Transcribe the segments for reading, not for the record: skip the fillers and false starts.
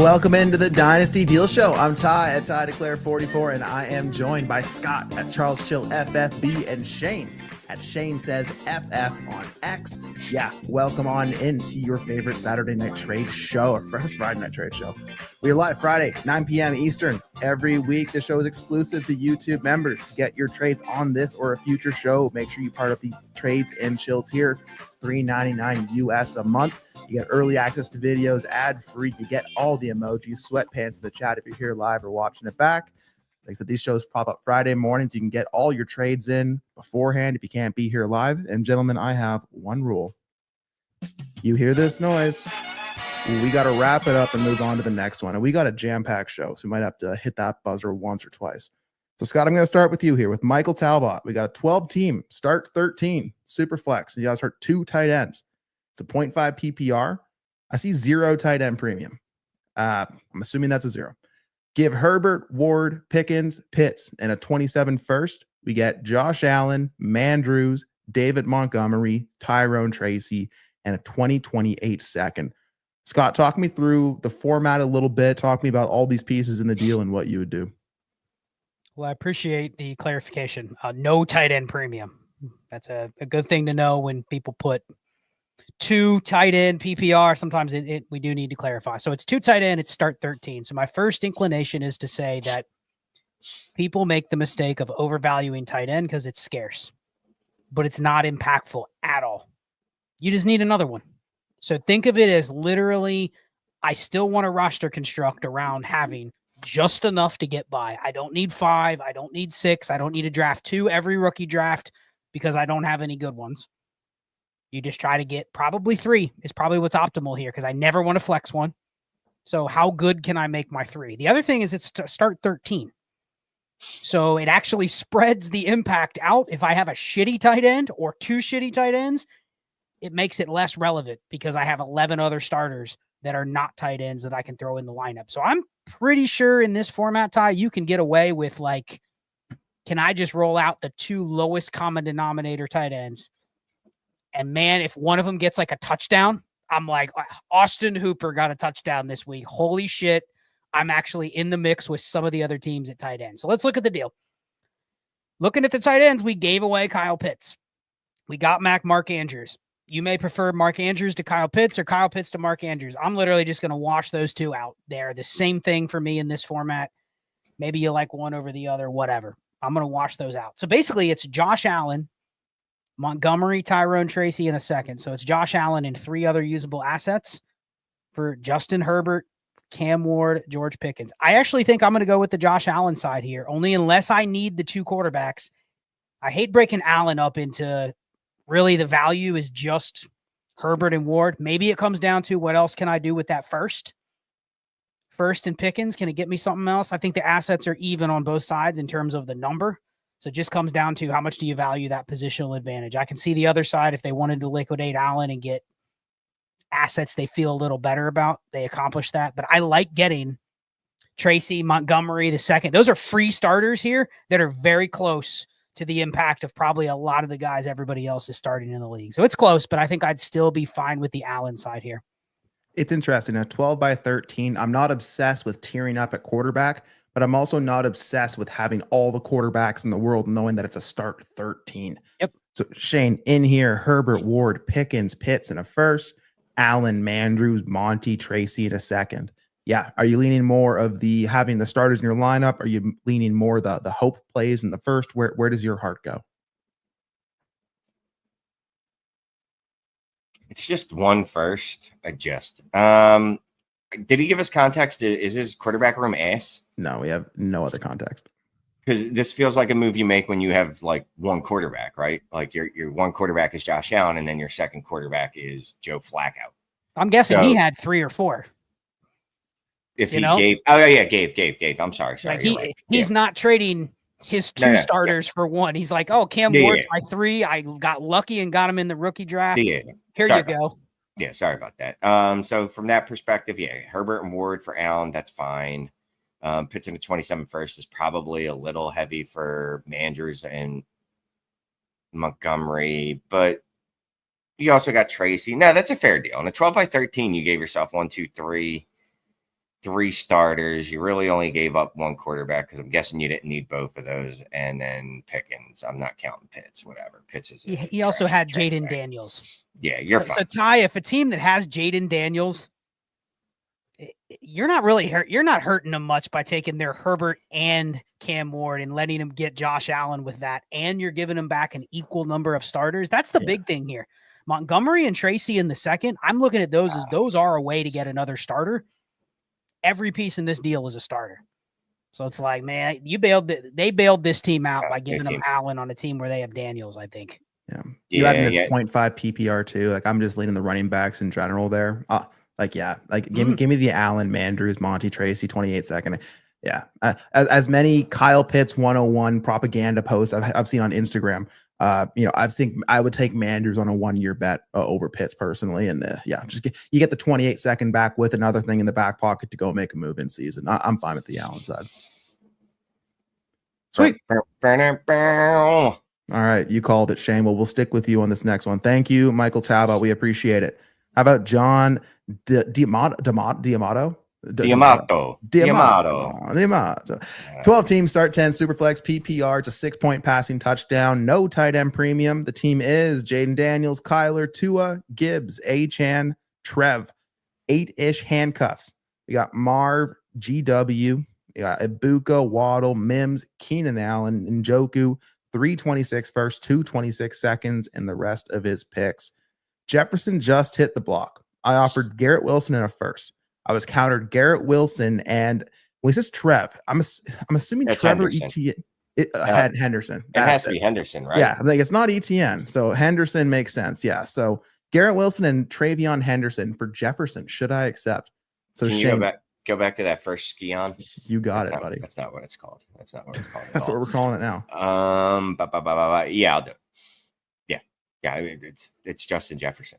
Welcome into the Dynasty Deal Show. I'm Ty at Ty Declare 44, and I am joined by Scott at Charles Chill FFB and Shane at Shane Says FF on X. Yeah, welcome on into your favorite Saturday night trade show, or first Friday night trade show. We're live Friday, 9 p.m. Eastern. Every week, the show is exclusive to YouTube members. To get your trades on this or a future show, make sure you part of the Trades and Chill tier, $3.99 US a month. You get early access to videos, ad-free. You get all the emojis, sweatpants in the chat if you're here live or watching it back. Like I said, these shows pop up Friday mornings. You can get all your trades in beforehand if you can't be here live. And gentlemen, I have one rule. You hear this noise, we got to wrap it up and move on to the next one. And we got a jam-packed show, so we might have to hit that buzzer once or twice. So, Scott, I'm going to start with you here with Michael Talbot. We got a 12-team, start 13, super flex. You guys heard 2 tight ends. It's a 0.5 PPR. I see 0 tight end premium. I'm assuming that's a 0. Give Herbert, Ward, Pickens, Pitts, and a 27 first. We get Josh Allen, Mandrews, David Montgomery, Tyrone Tracy, and a 2028 second. Scott, talk me through the format a little bit. Talk me about all these pieces in the deal and what you would do. Well, I appreciate the clarification. No tight end premium. That's a good thing to know when people put 2 tight end PPR. Sometimes we do need to clarify. So it's 2 tight end, it's start 13. So my first inclination is to say that people make the mistake of overvaluing tight end because it's scarce, but it's not impactful at all. You just need another one. So think of it as literally, I still want to roster construct around having just enough to get by. I don't need 5. I don't need 6. I don't need to draft 2 every rookie draft because I don't have any good ones. You just try to get probably 3 is probably what's optimal here because I never want to flex one. So how good can I make my 3? The other thing is it's start 13. So it actually spreads the impact out. If I have a shitty tight end or 2 shitty tight ends, it makes it less relevant because I have 11 other starters that are not tight ends that I can throw in the lineup. So I'm pretty sure in this format, Ty, you can get away with like, can I just roll out the 2 lowest common denominator tight ends? And man, if one of them gets like a touchdown, I'm like, Austin Hooper got a touchdown this week. Holy shit. I'm actually in the mix with some of the other teams at tight end. So let's look at the deal. Looking at the tight ends, we gave away Kyle Pitts. We got Mark Andrews. You may prefer Mark Andrews to Kyle Pitts or Kyle Pitts to Mark Andrews. I'm literally just going to wash those 2 out. They're the same thing for me in this format. Maybe you like one over the other, whatever. I'm going to wash those out. So basically it's Josh Allen, Montgomery, Tyrone Tracy in a second. So it's Josh Allen and 3 other usable assets for Justin Herbert, Cam Ward, George Pickens. I actually think I'm going to go with the Josh Allen side here, only unless I need the 2 quarterbacks. I hate breaking Allen up into really the value is just Herbert and Ward. Maybe it comes down to what else can I do with that first and Pickens. Can it get me something else? I think the assets are even on both sides in terms of the number. So it just comes down to how much do you value that positional advantage. I can see the other side if they wanted to liquidate Allen and get assets they feel a little better about, they accomplish that. But I like getting Tracy, Montgomery, the second. Those are free starters here that are very close to the impact of probably a lot of the guys everybody else is starting in the league. So it's close, but I think I'd still be fine with the Allen side here. It's interesting. Now, 12 by 13, I'm not obsessed with tearing up at quarterback, but I'm also not obsessed with having all the quarterbacks in the world, knowing that it's a start 13. Yep. So Shane, in here, Herbert, Ward, Pickens, Pitts in a first, Allen, Mandrews, Monty, Tracy in a second. Yeah. Are you leaning more of the having the starters in your lineup? Are you leaning more the hope plays in the first? Where does your heart go? It's just one first. Did he give us context? Is his quarterback room ass? No, we have no other context. Because this feels like a move you make when you have like one quarterback, right? Like your one quarterback is Josh Allen, and then your second quarterback is Joe Flacco. I'm guessing he had 3 or 4. If he gave, gave. I'm sorry. Like he's not trading his 2 starters for one. He's like, oh, Cam Ward's my 3. I got lucky and got him in the rookie draft. Here you go. Yeah, sorry about that. So from that perspective, Herbert and Ward for Allen, that's fine. Pitching to 27 first is probably a little heavy for Mandrews and Montgomery, but you also got Tracy. No, that's a fair deal. On a 12 by 13, you gave yourself 1, 2, 3, 3 starters. You really only gave up 1 quarterback because I'm guessing you didn't need both of those. And then Pickens. I'm not counting Pitts, whatever. Pitts is. He also had Jaden Daniels. Yeah, you're fine. So, Ty, if a team that has Jaden Daniels, you're not really hurt. You're not hurting them much by taking their Herbert and Cam Ward and letting them get Josh Allen with that. And you're giving them back an equal number of starters. That's the big thing here. Montgomery and Tracy in the second. I'm looking at those as those are a way to get another starter. Every piece in this deal is a starter. So it's like, man, they bailed this team out by giving them Allen on a team where they have Daniels, I think. Yeah. You had this 0.5 PPR too. Like I'm just leaning the running backs in general there. Give me the Allen, Mandrews, Monty, Tracy, 28 second. Yeah. As many Kyle Pitts 101 propaganda posts I've seen on Instagram. I would take Mandrews on a 1-year bet over Pitts personally. And you get the 28 second back with another thing in the back pocket to go make a move in season. I'm fine with the Allen side. Sweet. All right. You called it, Shane. Well, we'll stick with you on this next one. Thank you, Michael Taba. We appreciate it. How about John Diamato? 12 teams start 10 Superflex PPR. It's a 6-point passing touchdown. No tight end premium. The team is Jaden Daniels, Kyler, Tua, Gibbs, Achane, Trev. 8-ish handcuffs. We got Marv, GW. We got Ibuka, Waddle, Mims, Keenan Allen, Njoku. 326 first, 226 seconds, and the rest of his picks. Jefferson just hit the block. I offered Garrett Wilson in a first. I was countered Garrett Wilson and when he says Trev, I'm assuming that's Trevor Henderson. Henderson. It has to be Henderson, right? Yeah, it's not ETN. So Henderson makes sense. Yeah. So Garrett Wilson and Travion Henderson for Jefferson. Should I accept? So can you go back to that first ski on? You got it, buddy. That's not what it's called. That's not what it's called. That's what we're calling it now. Yeah, I'll do it. Yeah, it's Justin Jefferson.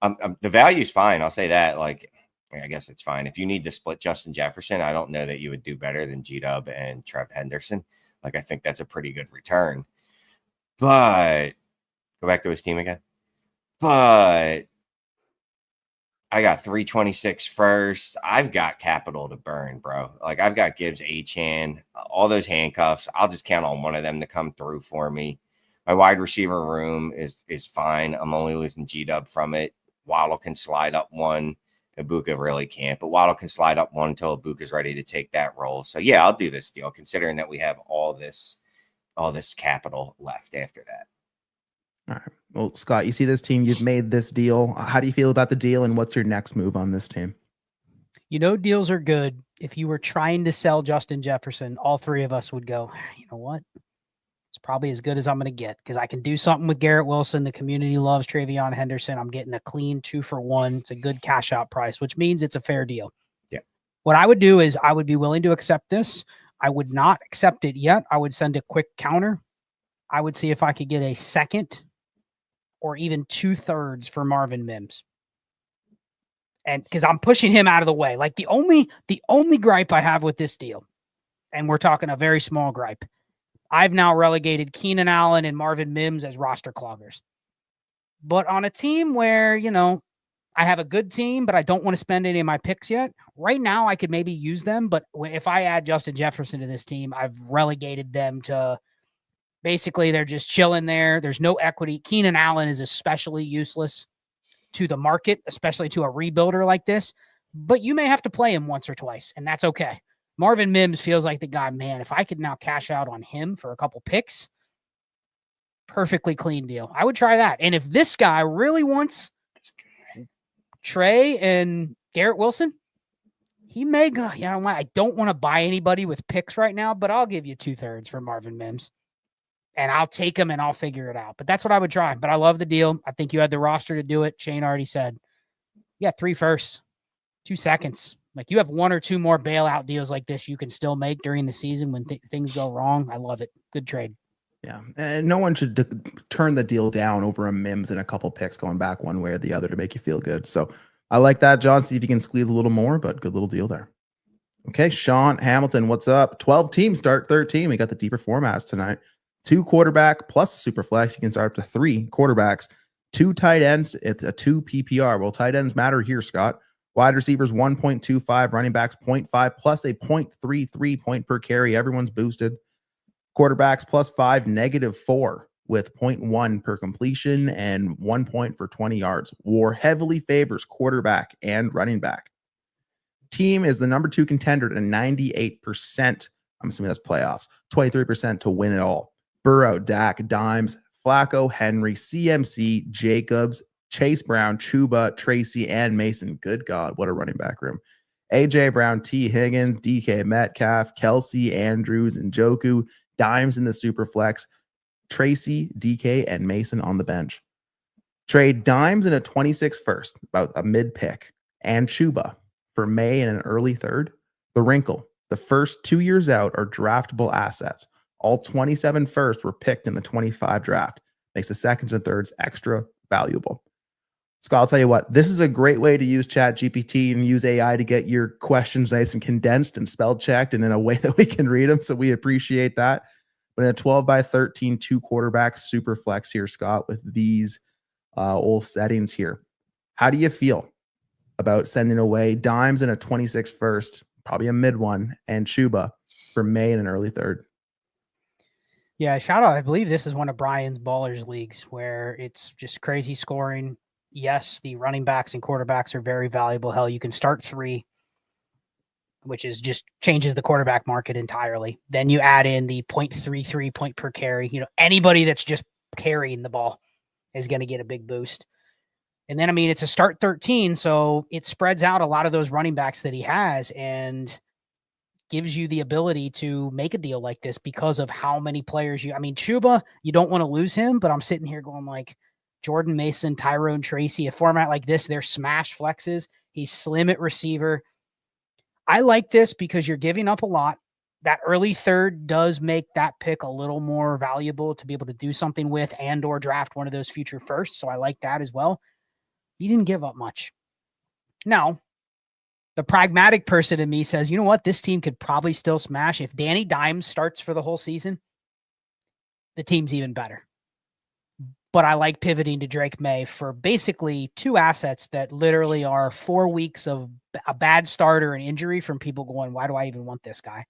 The value's fine. I'll say that. Like, I guess it's fine. If you need to split Justin Jefferson, I don't know that you would do better than G-Dub and Trev Henderson. Like, I think that's a pretty good return. But go back to his team again. But I got 326 first. I've got capital to burn, bro. Like, I've got Gibbs, Achane, all those handcuffs. I'll just count on one of them to come through for me. My wide receiver room is fine. I'm only losing G-Dub from it. Waddle can slide up one. Ibuka really can't, but Waddle can slide up one until Ibuka's ready to take that role. So yeah, I'll do this deal, considering that we have all this capital left after that. All right. Well, Scott, you see this team, you've made this deal. How do you feel about the deal, and what's your next move on this team? Deals are good. If you were trying to sell Justin Jefferson, all three of us would go, you know what? It's probably as good as I'm going to get because I can do something with Garrett Wilson. The community loves Travion Henderson. I'm getting a clean 2-for-1. It's a good cash out price, which means it's a fair deal. Yeah. What I would do is I would be willing to accept this. I would not accept it yet. I would send a quick counter. I would see if I could get a second or even 2/3 for Marvin Mims. And because I'm pushing him out of the way. Like the only gripe I have with this deal, and we're talking a very small gripe, I've now relegated Keenan Allen and Marvin Mims as roster cloggers. But on a team where, I have a good team, but I don't want to spend any of my picks yet, right now I could maybe use them. But if I add Justin Jefferson to this team, I've relegated them to basically they're just chilling there. There's no equity. Keenan Allen is especially useless to the market, especially to a rebuilder like this. But you may have to play him once or twice, and that's okay. Marvin Mims feels like the guy, man, if I could now cash out on him for a couple picks, perfectly clean deal. I would try that. And if this guy really wants Trey and Garrett Wilson, he may go, I don't want to buy anybody with picks right now, but I'll give you 2/3 for Marvin Mims. And I'll take him and I'll figure it out. But that's what I would try. But I love the deal. I think you had the roster to do it. Shane already said, 3 firsts, 2 seconds. Like you have 1 or 2 more bailout deals like this you can still make during the season when things go wrong. I love it. Good trade. Yeah. And no one should turn the deal down over a Mims and a couple picks going back one way or the other to make you feel good. So I like that, John. See if you can squeeze a little more, but good little deal there. Okay. Sean Hamilton, what's up? 12 teams start 13. We got the deeper formats tonight. 2 quarterback plus super flex. You can start up to 3 quarterbacks, 2 tight ends. It's a 2 PPR. Well, tight ends matter here, Scott. Wide receivers 1.25, running backs 0.5, plus a 0.33 point per carry. Everyone's boosted. Quarterbacks +5, -4 with 0.1 per completion and 1 point for 20 yards. WAR heavily favors quarterback and running back. Team is the number 2 contender at 98%. I'm assuming that's playoffs. 23% to win it all. Burrow, Dak, Dimes, Flacco, Henry, CMC, Jacobs, Chase Brown, Chuba, Tracy, and Mason. Good God, what a running back room. AJ Brown, T. Higgins, DK Metcalf, Kelsey, Andrews, and Njoku. Dimes in the super flex. Tracy, DK, and Mason on the bench. Trade Dimes in a 26 first, about a mid pick, and Chuba for May in an early third. The wrinkle, the first 2 years out are draftable assets. All 27 first were picked in the 25 draft. Makes the seconds and thirds extra valuable. Scott, I'll tell you what, this is a great way to use ChatGPT and use AI to get your questions nice and condensed and spell checked and in a way that we can read them. So we appreciate that. But in a 12 by 13, 2 quarterback super flex here, Scott, with these old settings here, how do you feel about sending away Dimes in a 26 first, probably a mid one, and Chuba for May in an early third? Yeah, shout out. I believe this is one of Brian's Ballers leagues where it's just crazy scoring. Yes, the running backs and quarterbacks are very valuable. Hell, you can start 3, which is just changes the quarterback market entirely. Then you add in the 0.33 point per carry. You know, anybody that's just carrying the ball is going to get a big boost. And then, I mean, it's a start 13, so it spreads out a lot of those running backs that he has and gives you the ability to make a deal like this because of how many players I mean, Chuba, you don't want to lose him, but I'm sitting here going like Jordan Mason, Tyrone Tracy, a format like this, they're smash flexes. He's slim at receiver. I like this because you're giving up a lot. That early third does make that pick a little more valuable to be able to do something with and or draft one of those future firsts. So I like that as well. You didn't give up much. Now, the pragmatic person in me says, you know what? This team could probably still smash. If Danny Dimes starts for the whole season, the team's even better. But I like pivoting to Drake May for basically 2 assets that literally are 4 weeks of a bad start or an injury from people going, why do I even want this guy?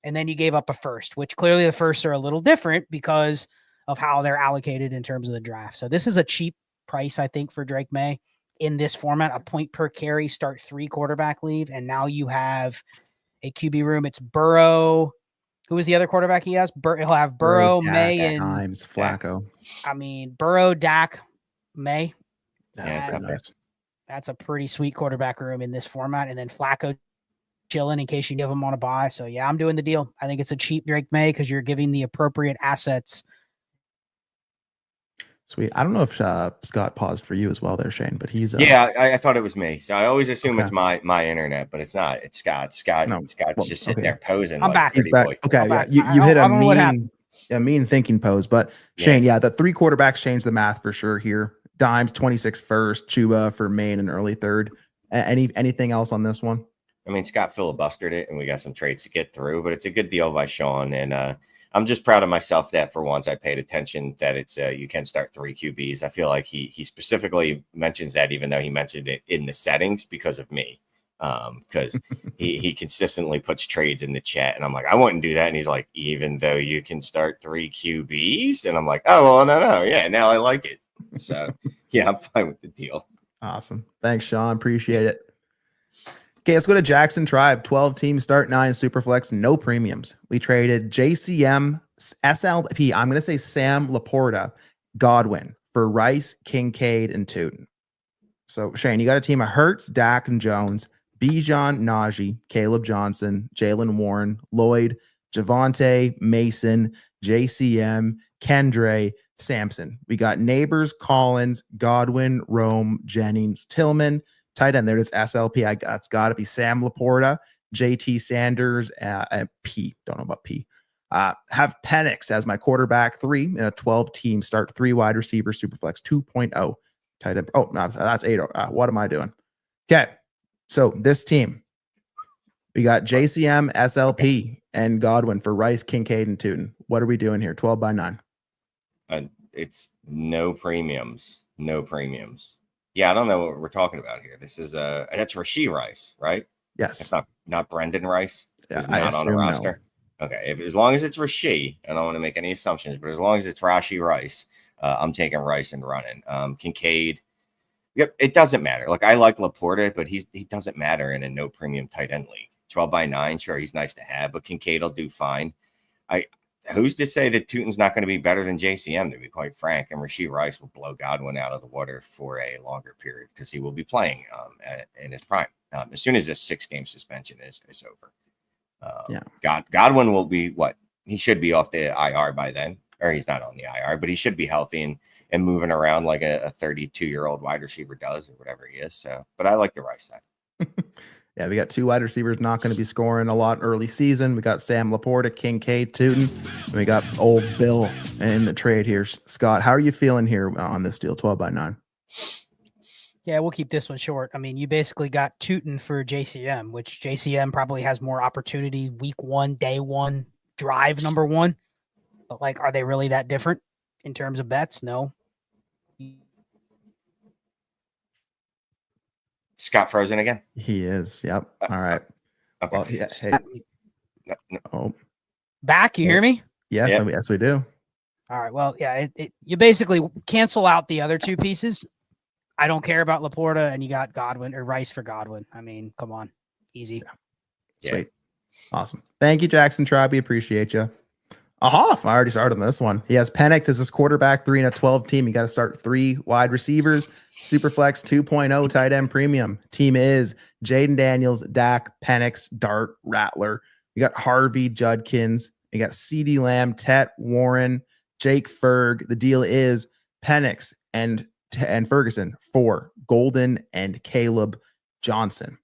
And then you gave up a first, which clearly the firsts are a little different because of how they're allocated in terms of the draft. So this is a cheap price, I think, for Drake May in this format, a point per carry, start 3 quarterback leave. And now you have a QB room. It's Burrow. Who is the other quarterback he has? He'll have Burrow, Dak, May, and Dimes, Flacco. I mean, Burrow, Dak, May. That's nice. That's a pretty sweet quarterback room in this format. And then Flacco chilling in case you give him on a buy. So, yeah, I'm doing the deal. I think it's a cheap Drake May because you're giving the appropriate assets. Sweet. I don't know if Scott paused for you as well there, Shane, but he's yeah, I thought it was me. So I always assume it's my internet, but it's not. It's Scott. Scott's just sitting there posing. I'm back. He's back. Okay, yeah, you hit a mean thinking pose, but Shane, the 3 quarterbacks changed the math for sure here. Dimes 26 first, Chuba for Maine and early third. Anything else on this one? I mean, Scott filibustered it, and we got some trades to get through, but it's a good deal by Sean, and I'm just proud of myself that for once I paid attention that it's you can start 3 QBs. I feel like he specifically mentions that, even though he mentioned it in the settings because of me, because he consistently puts trades in the chat, and I'm like, I wouldn't do that, and he's like, even though you can start 3 QBs, and I'm like, oh well, no, yeah, now I like it. So yeah, I'm fine with the deal. Awesome, thanks, Sean, appreciate it. Okay, let's go to Jackson Tribe. 12 teams, start 9, Superflex, no premiums. We traded JCM, SLP, I'm going to say Sam Laporta, Godwin for Rice, Kincaid, and Tootin. So, Shane, you got a team of Hurts, Dak, and Jones, Bijan, Najee, Caleb Johnson, Jalen Warren, Lloyd, Javonte, Mason, JCM, Kendre, Sampson. We got Neighbors, Collins, Godwin, Rome, Jennings, Tillman. Tight end there, it's SLP. It's got to be Sam Laporta, JT Sanders, P. Don't know about P. Have Penix as my quarterback 3 in a 12-team start 3 wide receiver Superflex 2.0 tight end. Oh, no, that's 8. What am I doing? Okay, so this team, we got JCM, SLP, and Godwin for Rice, Kincaid, and Tootin. What are we doing here? 12 by 9. It's no premiums. Yeah, I don't know what we're talking about here. This is that's Rashee Rice, right? Yes. It's not Brendan Rice. Yeah, Who's I not on a assume no. roster. Okay, as long as it's Rashee, I don't want to make any assumptions, but as long as it's Rashee Rice, I'm taking Rice and running. Kincaid. Yep, it doesn't matter. Like, I like Laporta, but he doesn't matter in a no premium tight end league. 12 by 9, sure, he's nice to have, but Kincaid will do fine. Who's to say that Tootin's not going to be better than JCM, to be quite frank? And Rashee Rice will blow Godwin out of the water for a longer period because he will be playing in his prime as soon as this 6-game suspension is over. Godwin will be what? He should be off the IR by then, or he's not on the IR, but he should be healthy and moving around like a 32-year-old wide receiver does, or whatever he is. So, but I like the Rice side. Yeah, we got 2 wide receivers not going to be scoring a lot early season. We got Sam Laporta, Kincaid, Tootin, and we got old Bill in the trade here. Scott, how are you feeling here on this deal, 12 by 9? Yeah, we'll keep this one short. I mean, you basically got Tootin for JCM, which JCM probably has more opportunity week 1, day 1, drive number 1. But, like, are they really that different in terms of bets? No. Scott frozen again? He is. Yep. All right. Okay. Well, yeah, hey. No. Oh, Back, you hear me? yes, Yep. yes, we do. All right. Well, yeah, you basically cancel out the other 2 pieces. I don't care about Laporta, and you got Godwin or Rice for Godwin. I mean, come on. Easy. Yeah. Sweet. Awesome. Thank you, Jackson Tribe. We appreciate you. I already started on this one. He has Penix as his quarterback, 3 in a 12 team. You got to start 3 wide receivers. Superflex 2.0 tight end premium. Team is Jaden Daniels, Dak, Penix, Dart, Rattler. You got Harvey, Judkins. You got CeeDee Lamb, Tet, Warren, Jake Ferg. The deal is Penix and Ferguson for Golden and Caleb Johnson.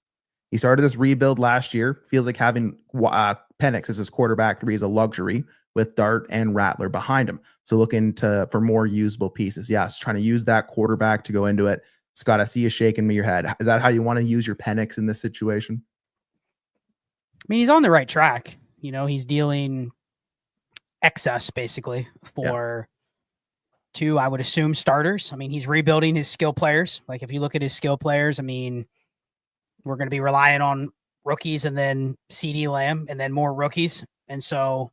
He started this rebuild last year. Feels like having Penix as his quarterback 3 is a luxury with Dart and Rattler behind him. So looking for more usable pieces. Yes, trying to use that quarterback to go into it. Scott, I see you shaking me your head. Is that how you want to use your Penix in this situation? I mean, he's on the right track. You know, he's dealing excess basically for 2, I would assume, starters. I mean, he's rebuilding his skill players. Like, if you look at his skill players, I mean, we're going to be relying on rookies and then CeeDee Lamb and then more rookies. And so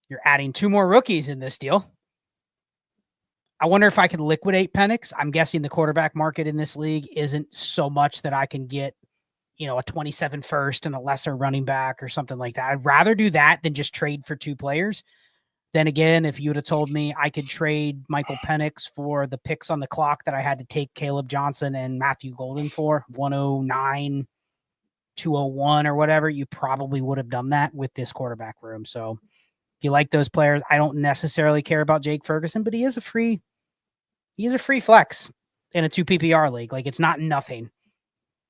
you're adding 2 more rookies in this deal. I wonder if I could liquidate Penix. I'm guessing the quarterback market in this league isn't so much that I can get, a 27 first and a lesser running back or something like that. I'd rather do that than just trade for 2 players. Then again, if you would have told me I could trade Michael Penix for the picks on the clock that I had to take Caleb Johnson and Matthew Golden for, 109, 201 or whatever, you probably would have done that with this quarterback room. So if you like those players, I don't necessarily care about Jake Ferguson, but he is a free flex in a 2 PPR league. Like, it's not nothing.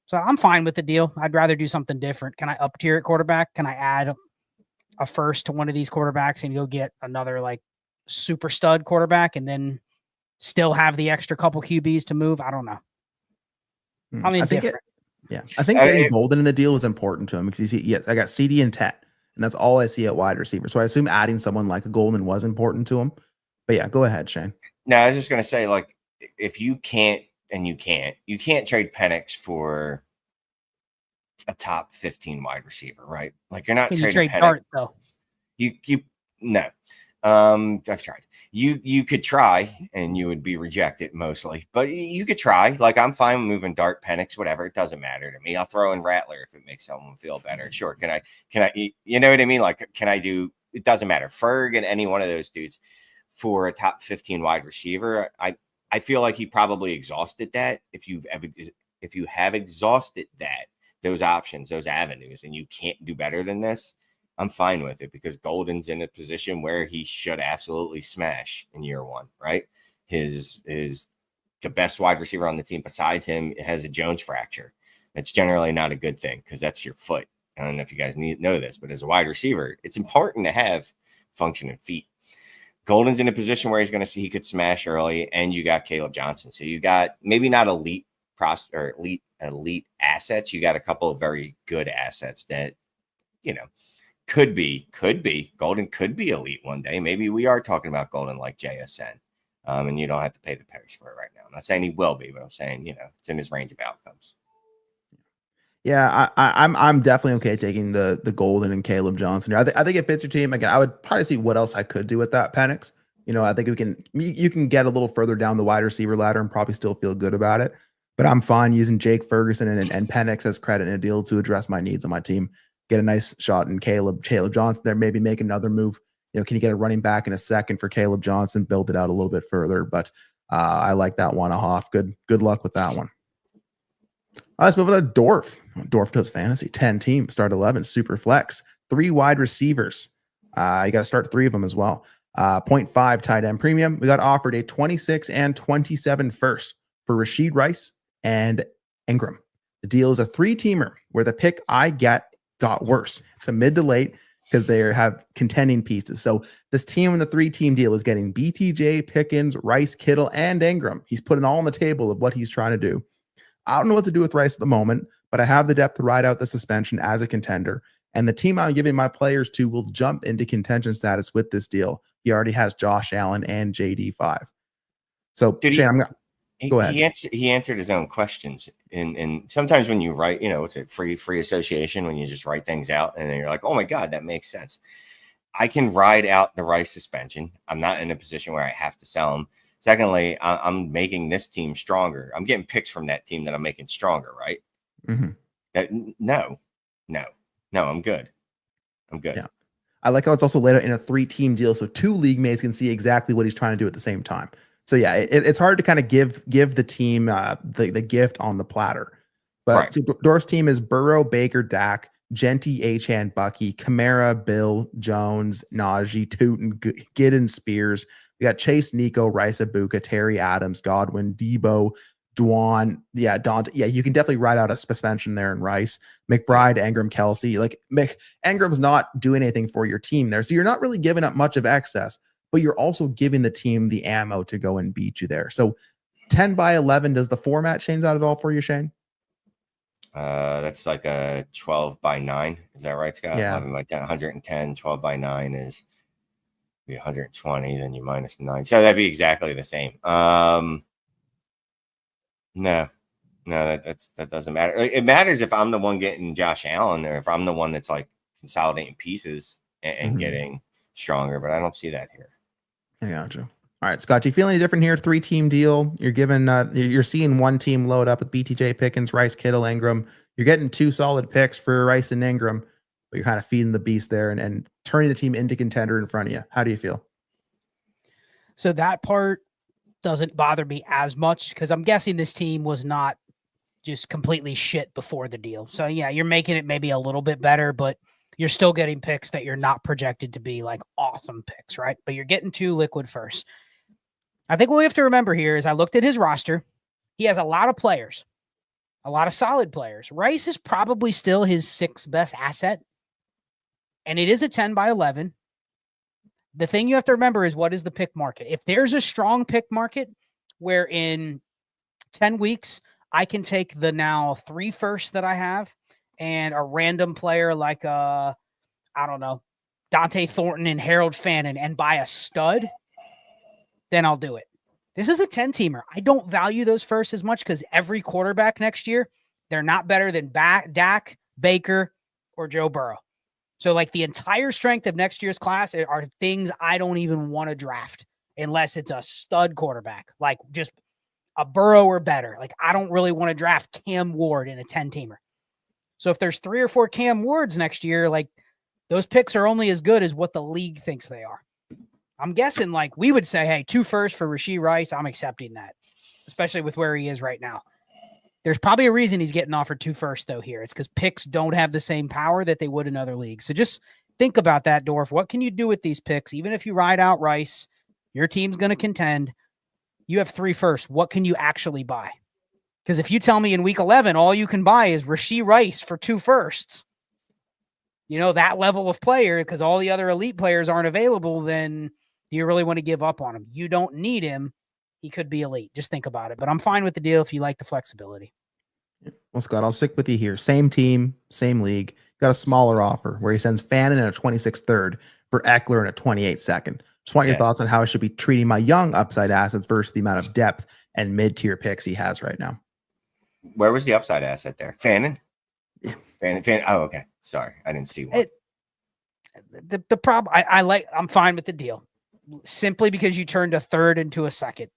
So I'm fine with the deal. I'd rather do something different. Can I up tier at quarterback? Can I add a first to one of these quarterbacks and go get another like super stud quarterback and then still have the extra couple QBs to move? I don't know. I think getting Golden in the deal was important to him because I got CD and Tet, and that's all I see at wide receiver. So I assume adding someone like a Golden was important to him. But yeah, go ahead, Shane. No, I was just going to say, like, if you can't trade Penix for a top 15 wide receiver, right? Like, you're not trading Penix. Dart, though. No. I've tried. You could try and you would be rejected mostly, but you could try. Like, I'm fine with moving Dart, Penix, whatever. It doesn't matter to me. I'll throw in Rattler if it makes someone feel better. Sure. Can I, you know what I mean? Like, can I do, it doesn't matter. Ferg and any one of those dudes for a top 15 wide receiver. I feel like he probably exhausted that. If you have exhausted those options, those avenues, and you can't do better than this, I'm fine with it because Golden's in a position where he should absolutely smash in year 1, right? His the best wide receiver on the team besides him has a Jones fracture. That's generally not a good thing because that's your foot. I don't know if you guys know this, but as a wide receiver, it's important to have functioning feet. Golden's in a position where he could smash early, and you got Caleb Johnson. So you got maybe not elite assets. You got a couple of very good assets that, could be Golden could be elite one day. Maybe we are talking about Golden like JSN. and you don't have to pay the price for it right now. I'm not saying he will be, but I'm saying, it's in his range of outcomes. Yeah, I'm definitely okay taking the Golden and Caleb Johnson. I think it fits your team. Again, I would probably see what else I could do with that Penix. I think you can get a little further down the wide receiver ladder and probably still feel good about it. But I'm fine using Jake Ferguson and Penix as credit in a deal to address my needs on my team. Get a nice shot in Caleb Johnson there. Maybe make another move. Can you get a running back in a second for Caleb Johnson? Build it out a little bit further. But I like that one, Hoff. Good luck with that one. Let's move on to Dorf. Dorf does fantasy. 10 team, start 11, super flex, 3 wide receivers. You got to start 3 of them as well. 0.5 tight end premium. We got offered a 26 and 27 first for Rashid Rice and Ingram. The deal is a 3-teamer where the pick I got worse. It's a mid to late because they have contending pieces. So this team in the 3-team deal is getting BTJ, Pickens, Rice, Kittle, and Ingram. He's putting all on the table of what he's trying to do. I don't know what to do with Rice at the moment, but I have the depth to ride out the suspension as a contender. And the team I'm giving my players to will jump into contention status with this deal. He already has Josh Allen and JD5. So, Shane, go ahead. He answered his own questions. And sometimes when you write, it's a free association when you just write things out and then you're like, oh my God, that makes sense. I can ride out the Rice suspension. I'm not in a position where I have to sell him. Secondly, I'm making this team stronger. I'm getting picks from that team that I'm making stronger, right? Mm-hmm. No, I'm good. Yeah. I like how it's also laid out in a 3-team deal, so 2 league mates can see exactly what he's trying to do at the same time. So yeah, it's hard to kind of give the team the gift on the platter. But right. So Dorf's team is Burrow, Baker, Dak, Genty, Achane, Bucky, Kamara, Bill, Jones, Najee, Tootin, Giddens, Spears. We got Chase, Nico, Rice, Abuka, Terry Adams, Godwin, Debo, Dwan. Yeah, Dante. Yeah, you can definitely ride out a suspension there in Rice. McBride, Ingram, Kelsey. Like Ingram's not doing anything for your team there. So you're not really giving up much of excess, but you're also giving the team the ammo to go and beat you there. So 10 by 11, does the format change that at all for you, Shane? That's like a 12 by 9. Is that right, Scott? Yeah. 11 by 10, 110, 12 by 9 is 120, then you minus 9. So that'd be exactly the same. No, that doesn't matter. It matters if I'm the one getting Josh Allen or if I'm the one that's like consolidating pieces and getting stronger, but I don't see that here. I gotcha. All right, Scott, do you feel any different here? 3-team deal. You're given, you're seeing one team load up with BTJ, Pickens, Rice, Kittle, Ingram. You're getting 2 solid picks for Rice and Ingram, but you're kind of feeding the beast there and turning the team into contender in front of you. How do you feel? So that part doesn't bother me as much because I'm guessing this team was not just completely shit before the deal. So yeah, you're making it maybe a little bit better, but you're still getting picks that you're not projected to be like awesome picks, right? But you're getting 2 liquid first. I think what we have to remember here is I looked at his roster. He has a lot of players, a lot of solid players. Rice is probably still his 6th best asset. And it is a 10 by 11. The thing you have to remember is what is the pick market? If there's a strong pick market where in 10 weeks, I can take the now 3 firsts that I have and a random player like, I don't know, Dante Thornton and Harold Fannin and buy a stud, then I'll do it. This is a 10-teamer. I don't value those firsts as much because every quarterback next year, they're not better than Dak, Baker, or Joe Burrow. So like the entire strength of next year's class are things I don't even want to draft unless it's a stud quarterback, like just a Burrow or better. Like I don't really want to draft Cam Ward in a 10-teamer. So if there's 3 or 4 Cam Wards next year, like those picks are only as good as what the league thinks they are. I'm guessing like we would say, hey, 2 firsts for Rashid Rice. I'm accepting that, especially with where he is right now. There's probably a reason he's getting offered 2 firsts though here. It's because picks don't have the same power that they would in other leagues. So just think about that, Dorf. What can you do with these picks? Even if you ride out Rice, your team's going to contend. You have 3 firsts. What can you actually buy? Because if you tell me in week 11, all you can buy is Rashid Rice for 2 firsts, that level of player, because all the other elite players aren't available, then do you really want to give up on him? You don't need him. He could be elite. Just think about it. But I'm fine with the deal if you like the flexibility. Well, Scott, I'll stick with you here. Same team, same league. Got a smaller offer where he sends Fannin in a 26th third for Eckler in a 28th second. Just want your thoughts on how I should be treating my young upside assets versus the amount of depth and mid-tier picks he has right now. Where was the upside asset there? Fannin? Yeah. Fannin. Oh, okay. Sorry. I didn't see one. The problem, I'm fine with the deal simply because you turned a third into a second.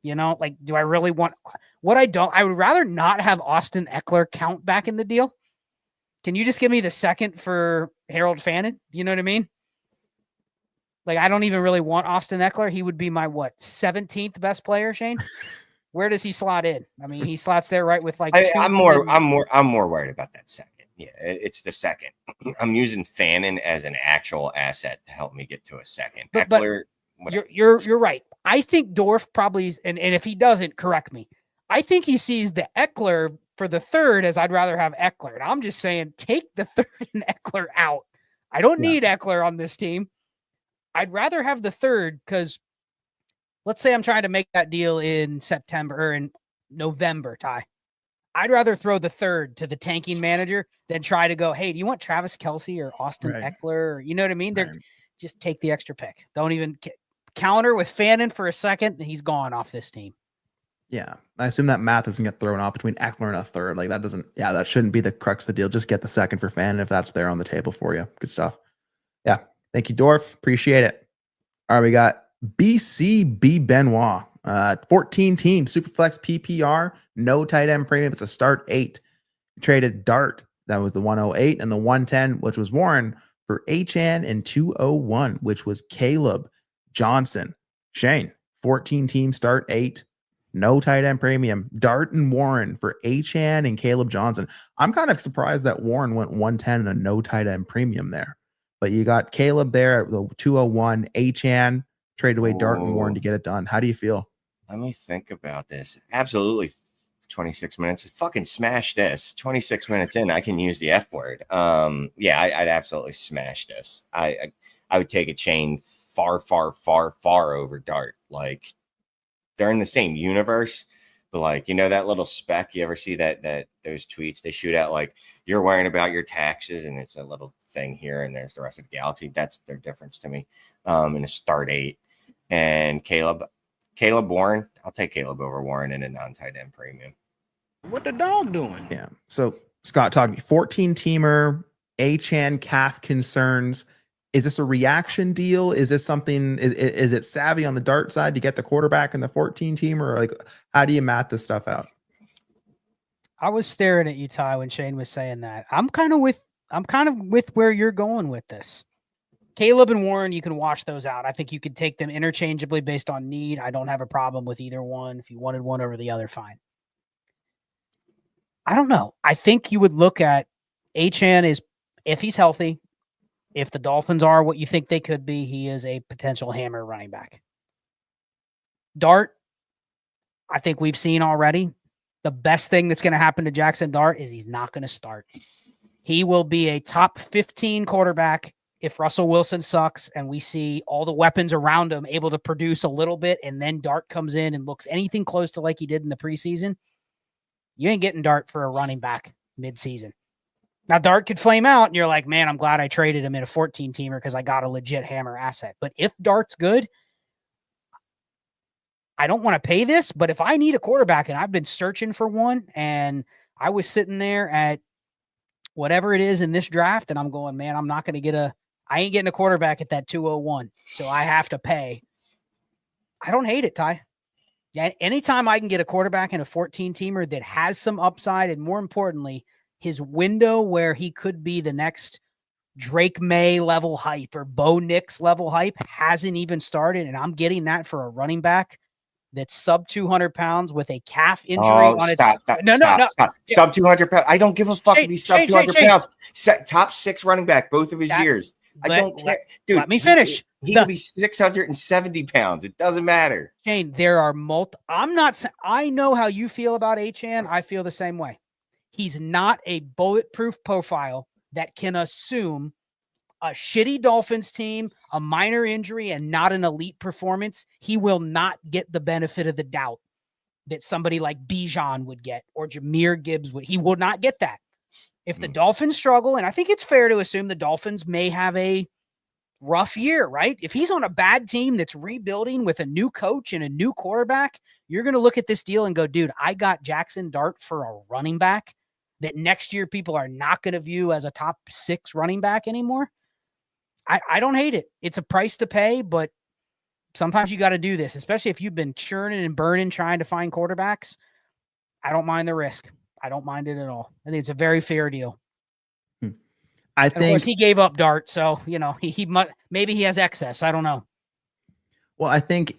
You know, like, do I really want what I would rather not have Austin Eckler count back in the deal. Can you just give me the second for Harold Fannin? You know what I mean? Like, I don't even really want Austin Eckler. He would be my 17th best player, Shane. Where does he slot in? I mean, he slots there right with like. I'm more worried about that second. Yeah, it's the second. I'm using Fannin as an actual asset to help me get to a second. Eckler, you're right. I think Dorf probably is, and if he doesn't, correct me. I think he sees the Eckler for the third as I'd rather have Eckler. And I'm just saying, take the third and Eckler out. I don't need Eckler on this team. I'd rather have the third because let's say I'm trying to make that deal in September or in November, Ty. I'd rather throw the third to the tanking manager than try to go, hey, do you want Travis Kelce or Austin Eckler? Or, you know what I mean? They're just take the extra pick. Don't even counter with Fannin for a second, and he's gone off this team. Yeah. I assume that math doesn't get thrown off between Eckler and a third. Like that shouldn't be the crux of the deal. Just get the second for Fannin if that's there on the table for you. Good stuff. Yeah. Thank you, Dorf. Appreciate it. All right, we got BCB Benoit. 14 team, Superflex PPR, no tight end premium. It's a start 8. You traded Dart, that was the 108, and the 110, which was Warren, for Achan, and 201, which was Caleb Johnson. Shane, 14 team, start 8, no tight end premium. Dart and Warren for Achan and Caleb Johnson. I'm kind of surprised that Warren went 110 and a no tight end premium there. But you got Caleb there at the 201, Achan, traded away Dart and Warren to get it done. How do you feel? Let me think about this. Absolutely. 26 minutes. Fucking smash this. 26 minutes in, I can use the F word. I'd absolutely smash this. I would take a chain far over Dart. Like, they're in the same universe, but like, you know, that little speck, you ever see that those tweets they shoot out, like, you're worrying about your taxes, and it's a little thing here, and there's the rest of the galaxy. That's their difference to me. In a start 8. And Caleb Warren, I'll take Caleb over Warren in a non-tight end premium. What the dog doing? Yeah. So Scott, talking 14 teamer, Achan calf concerns. Is this a reaction deal? Is this something? Is it savvy on the Dart side to get the quarterback in the 14 teamer? Or like, how do you math this stuff out? I was staring at you, Ty, when Shane was saying that. I'm kind of with where you're going with this. Caleb and Warren, you can wash those out. I think you could take them interchangeably based on need. I don't have a problem with either one. If you wanted one over the other, fine. I don't know. I think you would look at Achan is, if he's healthy, if the Dolphins are what you think they could be, he is a potential hammer running back. Dart, I think we've seen already. The best thing that's going to happen to Jackson Dart is he's not going to start. He will be a top 15 quarterback if Russell Wilson sucks and we see all the weapons around him able to produce a little bit, and then Dart comes in and looks anything close to like he did in the preseason. You ain't getting Dart for a running back mid-season. Now, Dart could flame out, and you're like, man, I'm glad I traded him in a 14-teamer because I got a legit hammer asset. But if Dart's good, I don't want to pay this, but if I need a quarterback and I've been searching for one, and I was sitting there at whatever it is in this draft, and I'm going, man, I ain't getting a quarterback at that 201, so I have to pay. I don't hate it, Ty. Anytime I can get a quarterback in a 14-teamer that has some upside, and more importantly, his window where he could be the next Drake May level hype or Bo Nix level hype hasn't even started, and I'm getting that for a running back that's sub 200 pounds with a calf injury on it. Stop. Sub 200 pounds. I don't give a fuck if he's sub 200 pounds. Top 6 running back both of his years. I don't care. Dude, let me finish. He could be 670 pounds. It doesn't matter. Shane, there are I know how you feel about Achan. I feel the same way. He's not a bulletproof profile that can assume a shitty Dolphins team, a minor injury, and not an elite performance. He will not get the benefit of the doubt that somebody like Bijan would get or Jahmyr Gibbs would. He will not get that. If the Dolphins struggle, and I think it's fair to assume the Dolphins may have a rough year, right? If he's on a bad team that's rebuilding with a new coach and a new quarterback, you're going to look at this deal and go, dude, I got Jackson Dart for a running back that next year people are not going to view as a top 6 running back anymore. I don't hate it. It's a price to pay, but sometimes you got to do this, especially if you've been churning and burning trying to find quarterbacks. I don't mind the risk. I don't mind it at all. I think it's a very fair deal. I And of think course he gave up Dart, so he maybe he has excess. I don't know. Well, I think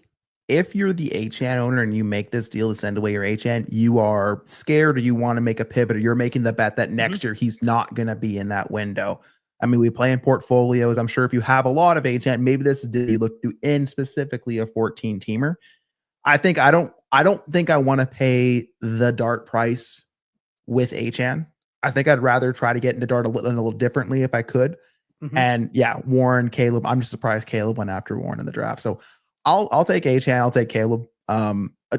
if you're the HN owner and you make this deal to send away your HN, you are scared or you want to make a pivot or you're making the bet that next year he's not going to be in that window. I mean, we play in portfolios. I'm sure if you have a lot of HN, maybe this is did you look to in specifically a 14 teamer. I don't think I want to pay the Dart price with HN. I think I'd rather try to get into Dart a little differently if I could. And yeah, Warren, Caleb. I'm just surprised Caleb went after Warren in the draft. So I'll take HN. I'll take Caleb.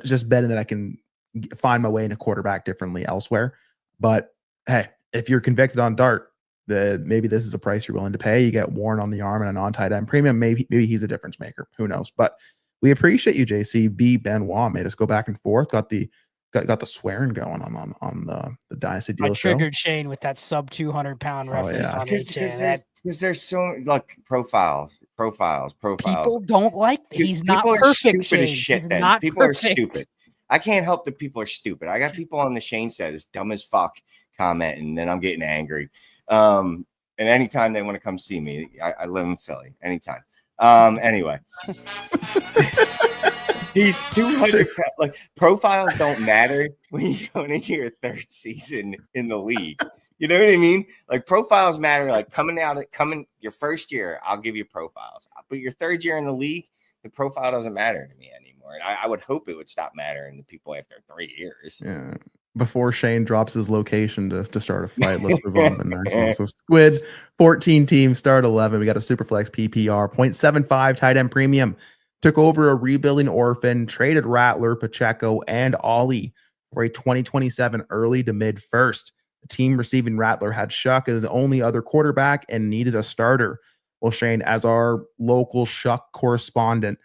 Just betting that I can find my way into quarterback differently elsewhere. But hey, if you're convicted on Dart, maybe this is a price you're willing to pay. You get Warren on the arm and a non-tight end premium. Maybe he's a difference maker. Who knows? But we appreciate you, JCB Benoit. Made us go back and forth. Got the swearing going on the Dynasty deal I show. triggered Shane with that sub 200-pound reference on because there's so like profiles. People don't like. He's not people perfect. Are stupid as shit. He's Then not people perfect. are stupid. I can't help that people are stupid. I got people on the Shane said is dumb as fuck comment, and then I'm getting angry. And anytime they want to come see me, I live in Philly. Anytime. Anyway. He's 200. Like profiles don't matter when you're going into your 3rd season in the league. You know what I mean? Like profiles matter. Like coming your first year, I'll give you profiles. But your 3rd year in the league, the profile doesn't matter to me anymore. And I would hope it would stop mattering to people after 3 years. Yeah. Before Shane drops his location to start a fight, let's move on to the next one. So Squid, 14 teams, start 11. We got a Superflex PPR, 0.75 tight end premium. Took over a rebuilding orphan, traded Rattler, Pacheco, and Ollie for a 2027 early to mid first. The team receiving Rattler had Shuck as the only other quarterback and needed a starter. Well, Shane, as our local Shuck correspondent,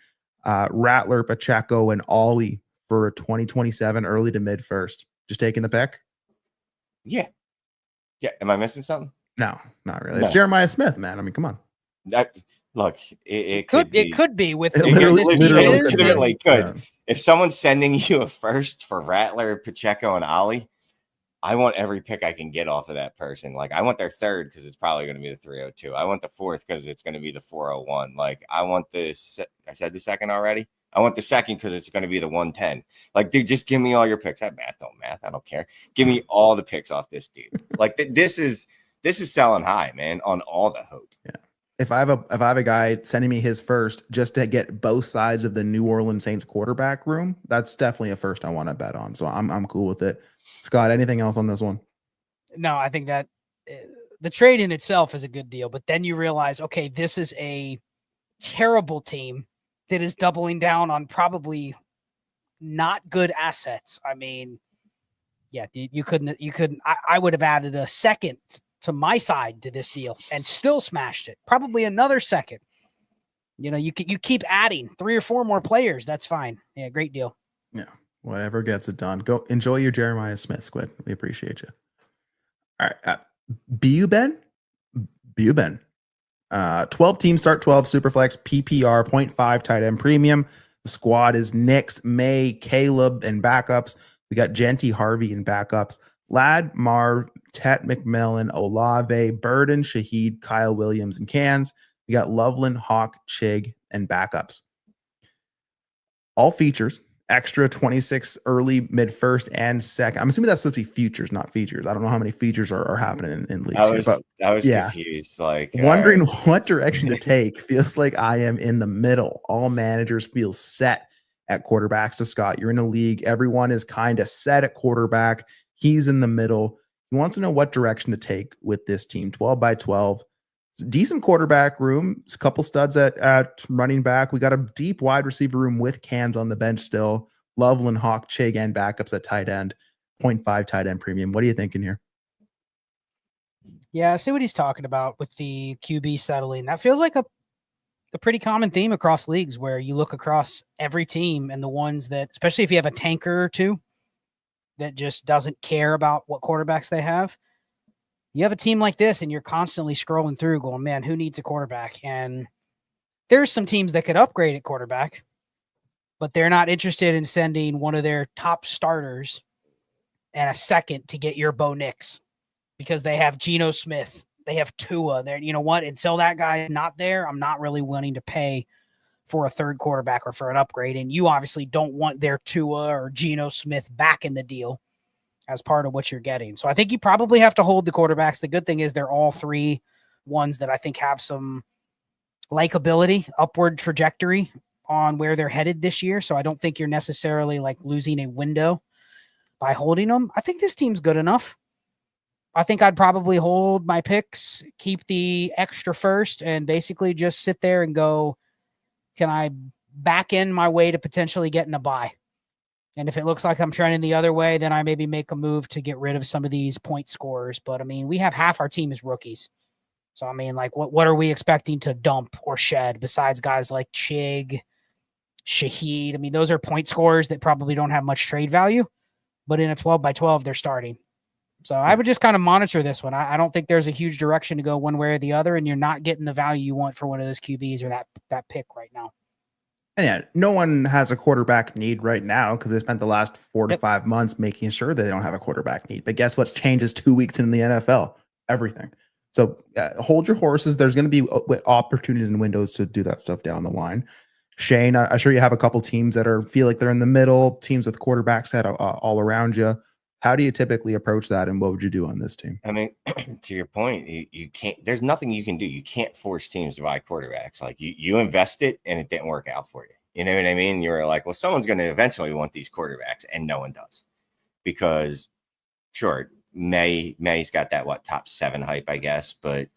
Rattler, Pacheco, and Ollie for a 2027 early to mid first. Just taking the pick? Yeah. Am I missing something? No, not really. No. It's Jeremiah Smith, man. I mean, come on. Look, it could be with It literally could. Yeah. If someone's sending you a first for Rattler, Pacheco, and Ollie, I want every pick I can get off of that person. Like I want their 3rd because it's probably going to be the 302. I want the 4th because it's going to be the 401. Like I want this. I said the 2nd already. I want the 2nd because it's going to be the 110. Like, dude, just give me all your picks. That math don't math. I don't care. Give me all the picks off this dude. Like this is selling high, man, on all the hope. Yeah. If I have a guy sending me his first just to get both sides of the New Orleans Saints quarterback room, that's definitely a first I want to bet on. So I'm cool with it. Scott, anything else on this one? No, I think that the trade in itself is a good deal, but then you realize, okay, this is a terrible team that is doubling down on probably not good assets. I mean, yeah, you couldn't. I would have added a 2nd to my side to this deal and still smashed it. Probably another 2nd. You keep adding 3 or 4 more players. That's fine. Yeah, great deal. Yeah, whatever gets it done. Go enjoy your Jeremiah Smith, Squid. We appreciate you. All right, Ben. 12 teams start 12 Superflex PPR 0.5 tight end premium. The squad is Nix, May, Caleb, and backups. We got Genty, Harvey, and backups. Ladd, Marv, Tet, McMillan, Olave, Burden, Shaheed, Kyle Williams, and Cans. We got Loveland, Hawk, Chig, and backups. All features. Extra 26 early, mid first, and 2nd. I'm assuming that's supposed to be futures, not features. I don't know how many features are happening in leagues. I was confused. Like wondering what direction to take. Feels like I am in the middle. All managers feel set at quarterback. So Scott, you're in a league. Everyone is kind of set at quarterback. He's in the middle. He wants to know what direction to take with this team. 12 by 12. Decent quarterback room, a couple studs at running back. We got a deep wide receiver room with Cams on the bench still. Loveland, Hawk, Chig, and backups at tight end. 0.5 tight end premium. What are you thinking here? Yeah, I see what he's talking about with the QB settling. That feels like a a pretty common theme across leagues where you look across every team and the ones that, especially if you have a tanker or two that just doesn't care about what quarterbacks they have, you have a team like this and you're constantly scrolling through going, man, who needs a quarterback? And there's some teams that could upgrade at quarterback, but they're not interested in sending one of their top starters and a second to get your Bo Nix because they have Geno Smith. They have Tua there. You know what? Until that guy is not there, I'm not really willing to pay for a third quarterback or for an upgrade. And you obviously don't want their Tua or Geno Smith back in the deal as part of what you're getting. So I think you probably have to hold the quarterbacks. The good thing is they're all three ones that I think have some likability, upward trajectory on where they're headed this year. So I don't think you're necessarily like losing a window by holding them. I think this team's good enough. I think I'd probably hold my picks, keep the extra first, and basically just sit there and go, can I back in my way to potentially getting a bye? And if it looks like I'm trending the other way, then I maybe make a move to get rid of some of these point scorers. But I mean, we have half our team as rookies. So I mean, like, what are we expecting to dump or shed besides guys like Chig, Shaheed? I mean, those are point scorers that probably don't have much trade value, but in a 12x12, they're starting. So I would just kind of monitor this one. I don't think there's a huge direction to go one way or the other, and you're not getting the value you want for one of those QBs or that pick right now. And yeah, no one has a quarterback need right now because they spent the last 4 to 5 months making sure they don't have a quarterback need. But guess what changes 2 weeks in the NFL? Everything. So hold your horses. There's going to be opportunities and windows to do that stuff down the line. Shane, I'm sure you have a couple teams that feel like they're in the middle, teams with quarterbacks that are all around you. How do you typically approach that, and what would you do on this team? I mean, to your point, you can't. There's nothing you can do. You can't force teams to buy quarterbacks. Like you invest it, and it didn't work out for you. You know what I mean? You're like, well, someone's going to eventually want these quarterbacks, and no one does, because sure, May's got that top 7 hype, I guess, but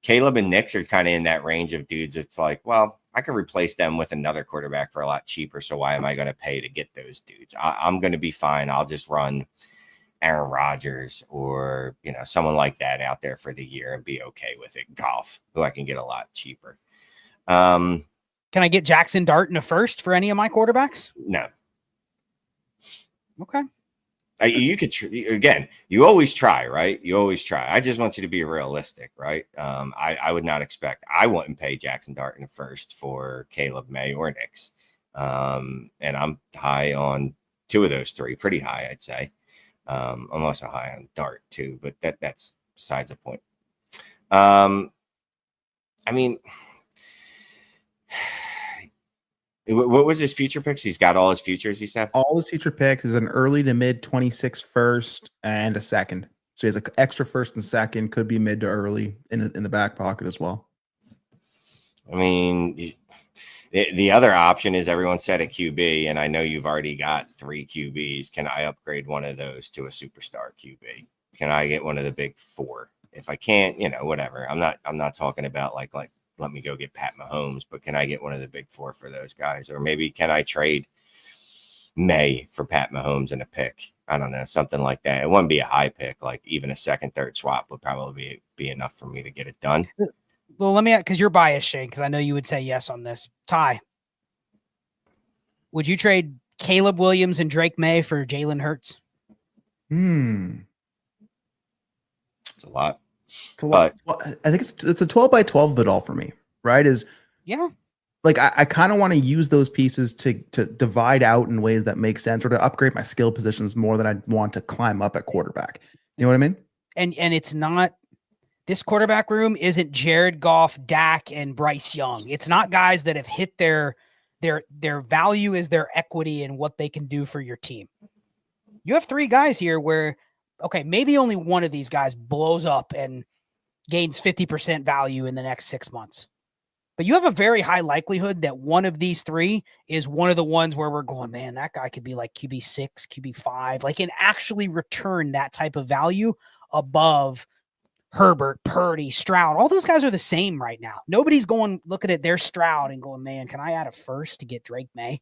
Caleb and Nix are kind of in that range of dudes. It's like, well, I can replace them with another quarterback for a lot cheaper. So why am I going to pay to get those dudes? I'm going to be fine. I'll just run Aaron Rodgers or, someone like that out there for the year and be okay with it. Golf, who I can get a lot cheaper. Can I get Jackson Dart in a first for any of my quarterbacks? No. Okay. You could, again, you always try, right? You always try. I just want you to be realistic, right? I would not expect, I wouldn't pay Jackson Dart in a first for Caleb, May, or Nix. And I'm high on 2 of those 3, pretty high, I'd say. I'm also high on Dart too, but that's besides the point. I mean, what was his future picks? He's got all his futures, he said? All his future picks is an early to mid 26 first and a second. So he has an extra first and second, could be mid to early in the back pocket as well. I mean, the other option is everyone said a QB, and I know you've already got 3 QBs. Can I upgrade one of those to a superstar QB? Can I get one of the big 4? If I can't, whatever. I'm not talking about like let me go get Pat Mahomes, but can I get one of the big 4 for those guys? Or maybe can I trade May for Pat Mahomes and a pick? I don't know, something like that. It wouldn't be a high pick, like even a second, third swap would probably be enough for me to get it done. Well, let me, because you're biased, Shane, because I know you would say yes on this. Ty, would you trade Caleb Williams and Drake May for Jalen Hurts? It's a lot. It's a lot. Well, I think it's a 12x12 of it all for me, right? Like I kind of want to use those pieces to divide out in ways that make sense, or to upgrade my skill positions more than I want to climb up at quarterback. You know what I mean? And it's not, this quarterback room isn't Jared Goff, Dak, and Bryce Young. It's not guys that have hit their value is their equity and what they can do for your team. You have 3 guys here where, okay, maybe only one of these guys blows up and gains 50% value in the next 6 months. But you have a very high likelihood that one of these 3 is one of the ones where we're going, man, that guy could be like QB6, QB5, like, and actually return that type of value above Herbert, Purdy, Stroud. All those guys are the same right now. Nobody's going looking at their Stroud and going, man, can I add a first to get Drake May?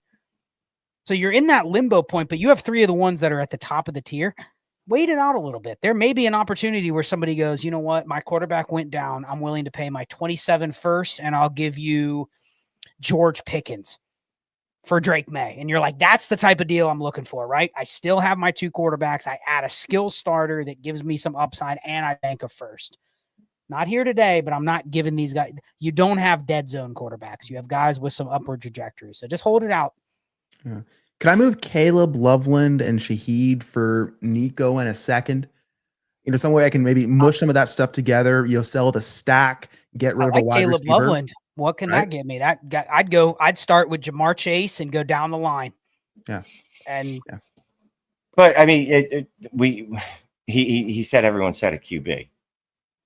So you're in that limbo point, but you have 3 of the ones that are at the top of the tier. Wait it out a little bit. There may be an opportunity where somebody goes, you know what? My quarterback went down. I'm willing to pay my 27 first, and I'll give you George Pickens for Drake May. And you're like, that's the type of deal I'm looking for, right? I still have my 2 quarterbacks. I add a skill starter that gives me some upside, and I bank a first. Not here today, but I'm not giving these guys. You don't have dead zone quarterbacks. You have guys with some upward trajectory. So just hold it out. Yeah. Could I move Caleb, Loveland, and Shaheed for Nico in a second? Some way I can maybe mush some of that stuff together. Sell the stack, get rid of a wide Caleb receiver. Loveland. What can that get me? I'd start with Jamar Chase and go down the line. Yeah. And but I mean, he said everyone said a QB.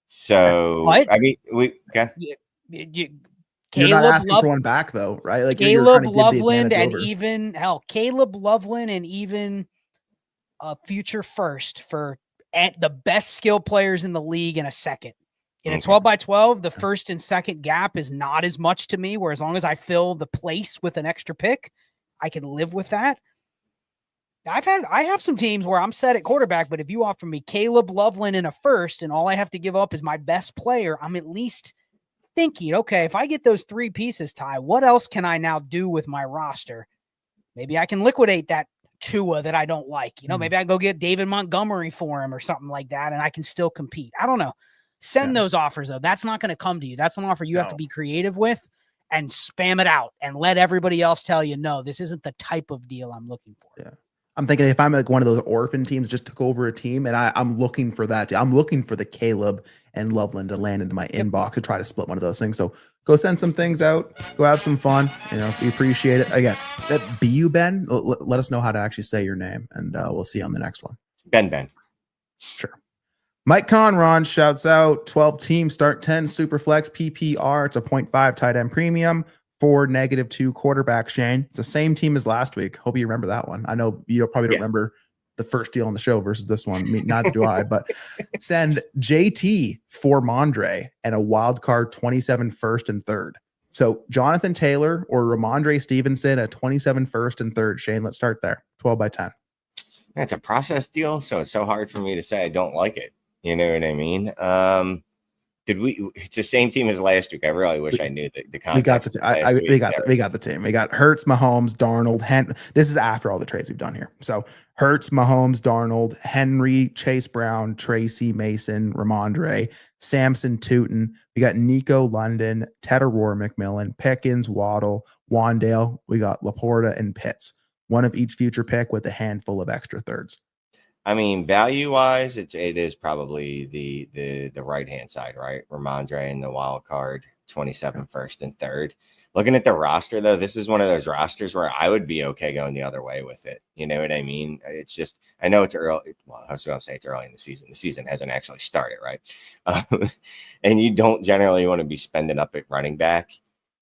So what? I mean, You're not asking for one back though, right? Like Caleb Loveland and Caleb Loveland and even a future first for the best skill players in the league in a second. In a 12x12, the first and second gap is not as much to me, where as long as I fill the place with an extra pick, I can live with that. I have some teams where I'm set at quarterback, but if you offer me Caleb Loveland in a first and all I have to give up is my best player, I'm at least thinking, okay, if I get those 3 pieces, Ty, what else can I now do with my roster? Maybe I can liquidate that Tua that I don't like. Maybe I go get David Montgomery for him or something like that, and I can still compete. I don't know. Send those offers, though. That's not going to come to you. That's an offer you have to be creative with and spam it out and let everybody else tell you, no, this isn't the type of deal I'm looking for. Yeah. I'm thinking if I'm like one of those orphan teams just took over a team and I'm looking for that. I'm looking for the Caleb and Loveland to land into my inbox to try to split one of those things. So go send some things out, go have some fun. We appreciate it. Again, that BU Ben, let us know how to actually say your name and we'll see you on the next one. Ben. Sure. Mike Conron shouts out 12 teams start 10 Superflex PPR. It's a 0.5 tight end premium. 4 -2 quarterback, Shane. It's the same team as last week. Hope you remember that one. I know you probably don't remember the first deal on the show versus this one. Neither do I, but send JT for Mondre and a wild card 27 first and third. So Jonathan Taylor or Ramondre Stevenson at 27 first and third. Shane, let's start there. 12x10. It's a process deal, so it's so hard for me to say I don't like it. You know what I mean? It's the same team as last week. I really wish I knew the context. We got the team. We got Hurts, Mahomes, Darnold, This is after all the trades we've done here. So Hurts, Mahomes, Darnold, Henry, Chase Brown, Tracy, Mason, Ramondre, Samson, Tootin. We got Nico, London, Tedder, McMillan, Pickens, Waddle, Wandale. We got Laporta and Pitts. One of each future pick with a handful of extra thirds. I mean, value-wise, it is probably the right-hand side, right? Ramondre and the wild card, 27 first and third. Looking at the roster, though, this is one of those rosters where I would be okay going the other way with it. You know what I mean? It's just, I know it's early. Well, I was going to say it's early in the season. The season hasn't actually started, right? And you don't generally want to be spending up at running back,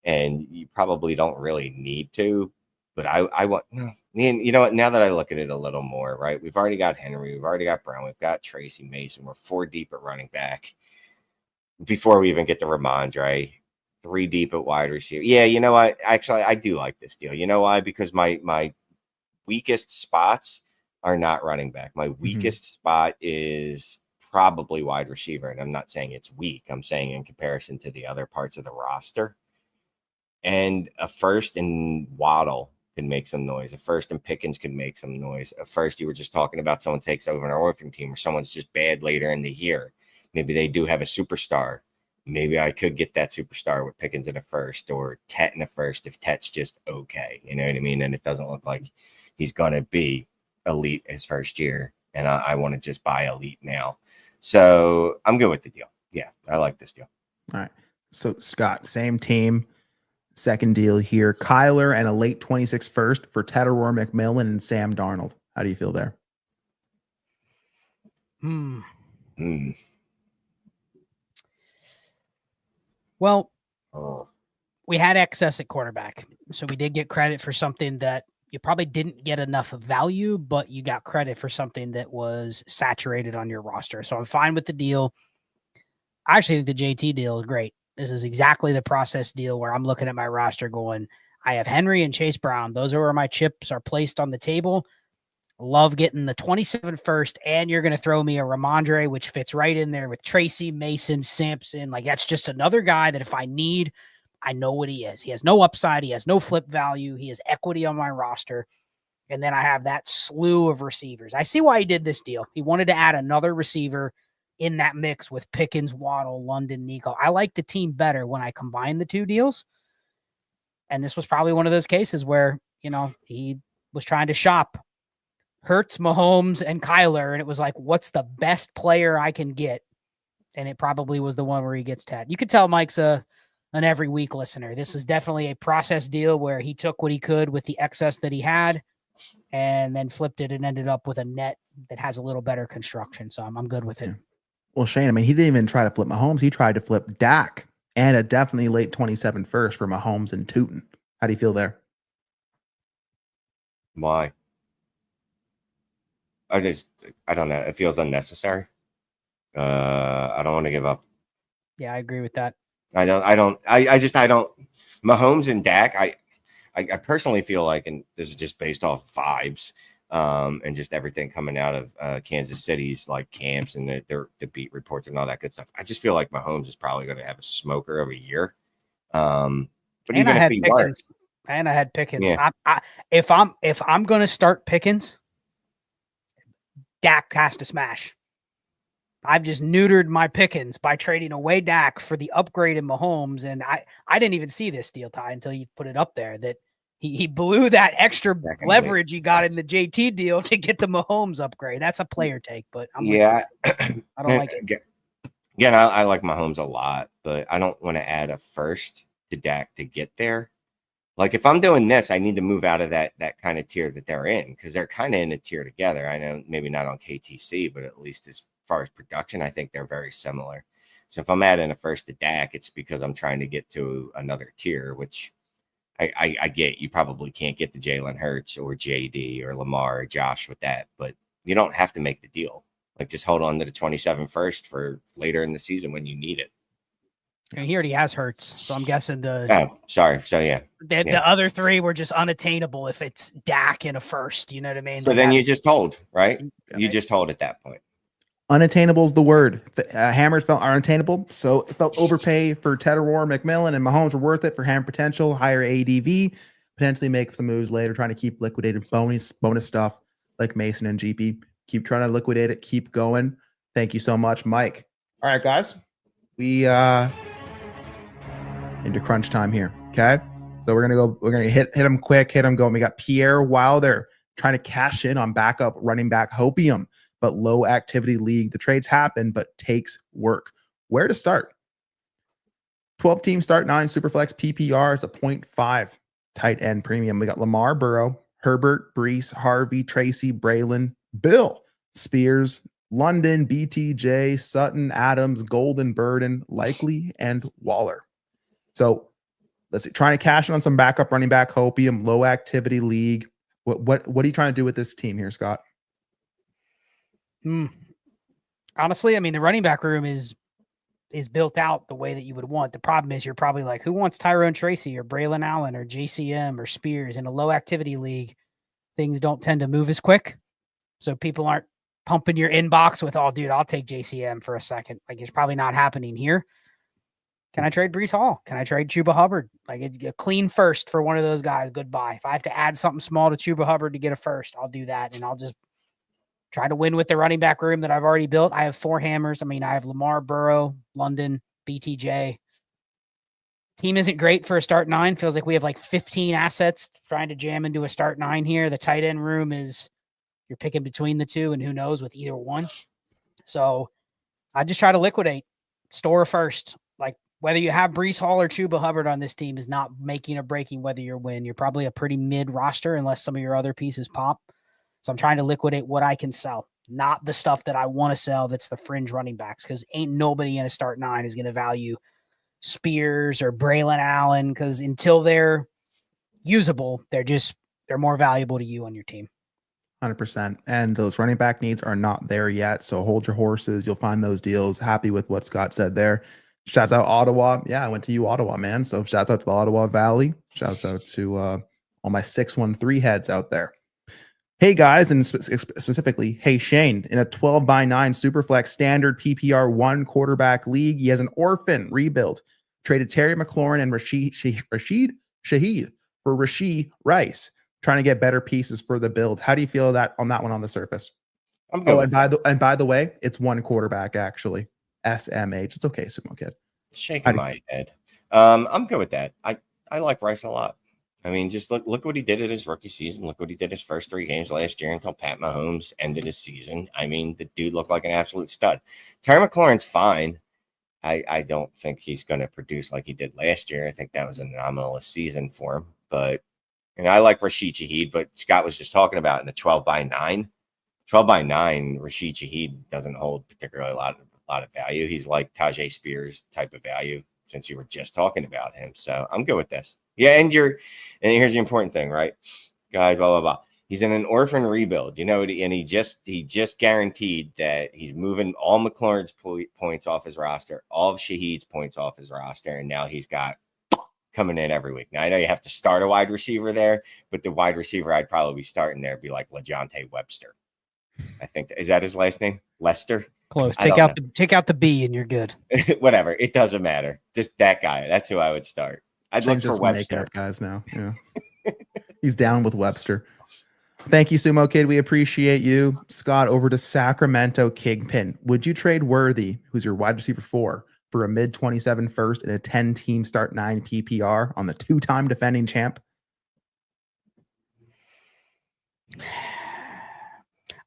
and you probably don't really need to. But I want, you know what, now that I look at it a little more, right? We've already got Henry. We've already got Brown. We've got Tracy, Mason. We're 4 deep at running back before we even get to Ramondre. 3 deep at wide receiver. Yeah, you know what? Actually, I do like this deal. You know why? Because my weakest spots are not running back. My weakest spot is probably wide receiver. And I'm not saying it's weak. I'm saying in comparison to the other parts of the roster. And a first and Waddle can make some noise. A first and Pickens can make some noise. A first, you were just talking about someone takes over an orphan team or someone's just bad later in the year. Maybe they do have a superstar. Maybe I could get that superstar with Pickens in a first or Tet in a first if Tet's just okay. You know what I mean? And it doesn't look like he's going to be elite his first year. And I want to just buy elite now. So I'm good with the deal. Yeah, I like this deal. All right. So Scott, same team. Second deal here. Kyler and a late 26 first for Tedder, McMillan, and Sam Darnold. How do you feel there? Well, we had excess at quarterback. So we did get credit for something that you probably didn't get enough value, but you got credit for something that was saturated on your roster. So I'm fine with the deal. I actually think the JT deal is great. This is exactly the process deal where I'm looking at my roster going, I have Henry and Chase Brown. Those are where my chips are placed on the table. Love getting the 27 first, and you're going to throw me a Ramondre, which fits right in there with Tracy, Mason, Sampson. Like, that's just another guy that if I need I know what he is. He has no upside. He has no flip value. He has equity on my roster. And then I have that slew of receivers. I see why he did this deal. He wanted to add another receiver in that mix with Pickens, Waddle, London, Nico. I like the team better when I combine the two deals. And this was probably one of those cases where, he was trying to shop Hurts, Mahomes, and Kyler. And it was like, what's the best player I can get? And it probably was the one where he gets Ted. You could tell Mike's an every week listener. This is definitely a process deal where he took what he could with the excess that he had and then flipped it and ended up with a net that has a little better construction. So I'm good with it. Yeah. Well, Shane, he didn't even try to flip Mahomes. He tried to flip Dak and a definitely late 27 first for Mahomes and Tootin. How do you feel there? Why? I don't know. It feels unnecessary. I don't want to give up. Yeah, I agree with that. I don't. Mahomes and Dak, I personally feel like, and this is just based off vibes, and just everything coming out of Kansas City's like camps and the beat reports and all that good stuff. I just feel like Mahomes is probably going to have a smoker of a year. But and even if he Pickens, and I had Pickens. Yeah. If I'm going to start Pickens, Dak has to smash. I've just neutered my Pickens by trading away Dak for the upgrade in Mahomes. And I didn't even see this deal, Ty, until you put it up there, that he blew that extra leverage he got in the JT deal to get the Mahomes upgrade. That's a player take, but I don't like it. Again, I like Mahomes a lot, but I don't want to add a first to Dak to get there. Like if I'm doing this, I need to move out of that kind of tier that they're in, because they're kind of in a tier together. I know maybe not on KTC, but at least as far as production, I think they're very similar. So if I'm adding a first to Dak, it's because I'm trying to get to another tier, which I get. You probably can't get the Jalen Hurts or JD or Lamar or Josh with that, but you don't have to make the deal. Like just hold on to the 27 first for later in the season when you need it. And he already has Hurts, so I'm guessing sorry. So yeah. The other three were just unattainable if it's Dak and a first. You know what I mean? So then you just hold, right? You just hold at that point. Unattainable is the word. Hammers felt unattainable, so it felt overpay for Ted O'Rourke, McMillan, and Mahomes were worth it for hammer potential, higher ADV, potentially make some moves later, trying to keep liquidated bonus stuff like Mason and GP. Keep trying to liquidate it. Keep going. Thank you so much, Mike. All right, guys. We into crunch time here. Okay. So we're gonna hit him quick, hit him going. We got Pierre Wilder trying to cash in on backup running back Hopium, but low activity league. The trades happen, but takes work. Where to start? 12 team start 9 Superflex PPR. It's a 0.5 tight end premium. We got Lamar, Burrow, Herbert, Brees, Harvey, Tracy, Braylon, Bill, Spears, London, BTJ, Sutton, Adams, Golden, Burden, Likely, and Waller. So let's see, trying to cash in on some backup running back Hopium, low activity league. What are you trying to do with this team here, Scott? Honestly, I mean, the running back room is built out the way that you would want. The problem is you're probably like, who wants Tyrone Tracy or Braylon Allen or JCM or Spears in a low activity league? Things don't tend to move as quick. So people aren't pumping your inbox with, oh, dude, I'll take JCM for a second. Like, it's probably not happening here. Can I trade Breece Hall? Can I trade Chuba Hubbard? Like, it's a clean first for one of those guys. Goodbye. If I have to add something small to Chuba Hubbard to get a first, I'll do that. And I'll just try to win with the running back room that I've already built. I have 4 hammers. I mean, I have Lamar, Burrow, London, BTJ. Team isn't great for a start 9. Feels like we have like 15 assets trying to jam into a start 9 here. The tight end room is, you're picking between the two, and who knows with either one. So I just try to liquidate, store a first. Like, whether you have Breece Hall or Chuba Hubbard on this team is not making or breaking whether you win. You're probably a pretty mid roster unless some of your other pieces pop. So I'm trying to liquidate what I can sell, not the stuff that I want to sell that's the fringe running backs, because ain't nobody in a start 9 is going to value Spears or Braylon Allen, because until they're usable, they're more valuable to you on your team. 100%. And those running back needs are not there yet. So hold your horses. You'll find those deals. Happy with what Scott said there. Shouts out Ottawa. Yeah, I went to Ottawa, man. So shouts out to the Ottawa Valley. Shouts out to all my 613 heads out there. Hey guys, and specifically, hey Shane, in a 12x9 Superflex standard PPR 1 quarterback league, he has an orphan rebuild, Traded Terry McLaurin and Rashid Shaheed for Rashee Rice, trying to get better pieces for the build. How do you feel on that one on the surface? I'm good. And by the way, it's one quarterback actually. SMH. It's okay, Sumo Kid. Shaking my head. I'm good with that. I like Rice a lot. I mean, just look what he did at his rookie season. Look what he did his first 3 games last year until Pat Mahomes ended his season. I mean, the dude looked like an absolute stud. Terry McLaurin's fine. I don't think he's going to produce like he did last year. I think that was an anomalous season for him. But, and I like Rashid Shaheed, but Scott was just talking about in the 12x9. 12x9, Rashid Shaheed doesn't hold particularly a lot of value. He's like Tajay Spears type of value since you were just talking about him. So I'm good with this. Yeah, and here's the important thing, right? Guy, blah, blah, blah. He's in an orphan rebuild, and he just guaranteed that he's moving all McLaurin's points off his roster, all of Shaheed's points off his roster, and now he's got coming in every week. Now, I know you have to start a wide receiver there, but the wide receiver I'd probably be starting there would be like LeJontay Webster. I think is that his last name? Lester? Close. Take out the B and you're good. Whatever. It doesn't matter. Just that guy. That's who I would start. I'd look for Webster. Up guys now. Yeah. He's down with Webster. Thank you, Sumo Kid. We appreciate you. Scott, over to Sacramento Kingpin. Would you trade Worthy, who's your wide receiver 4, for a mid-27 first and a 10-team start 9 PPR on the 2-time defending champ?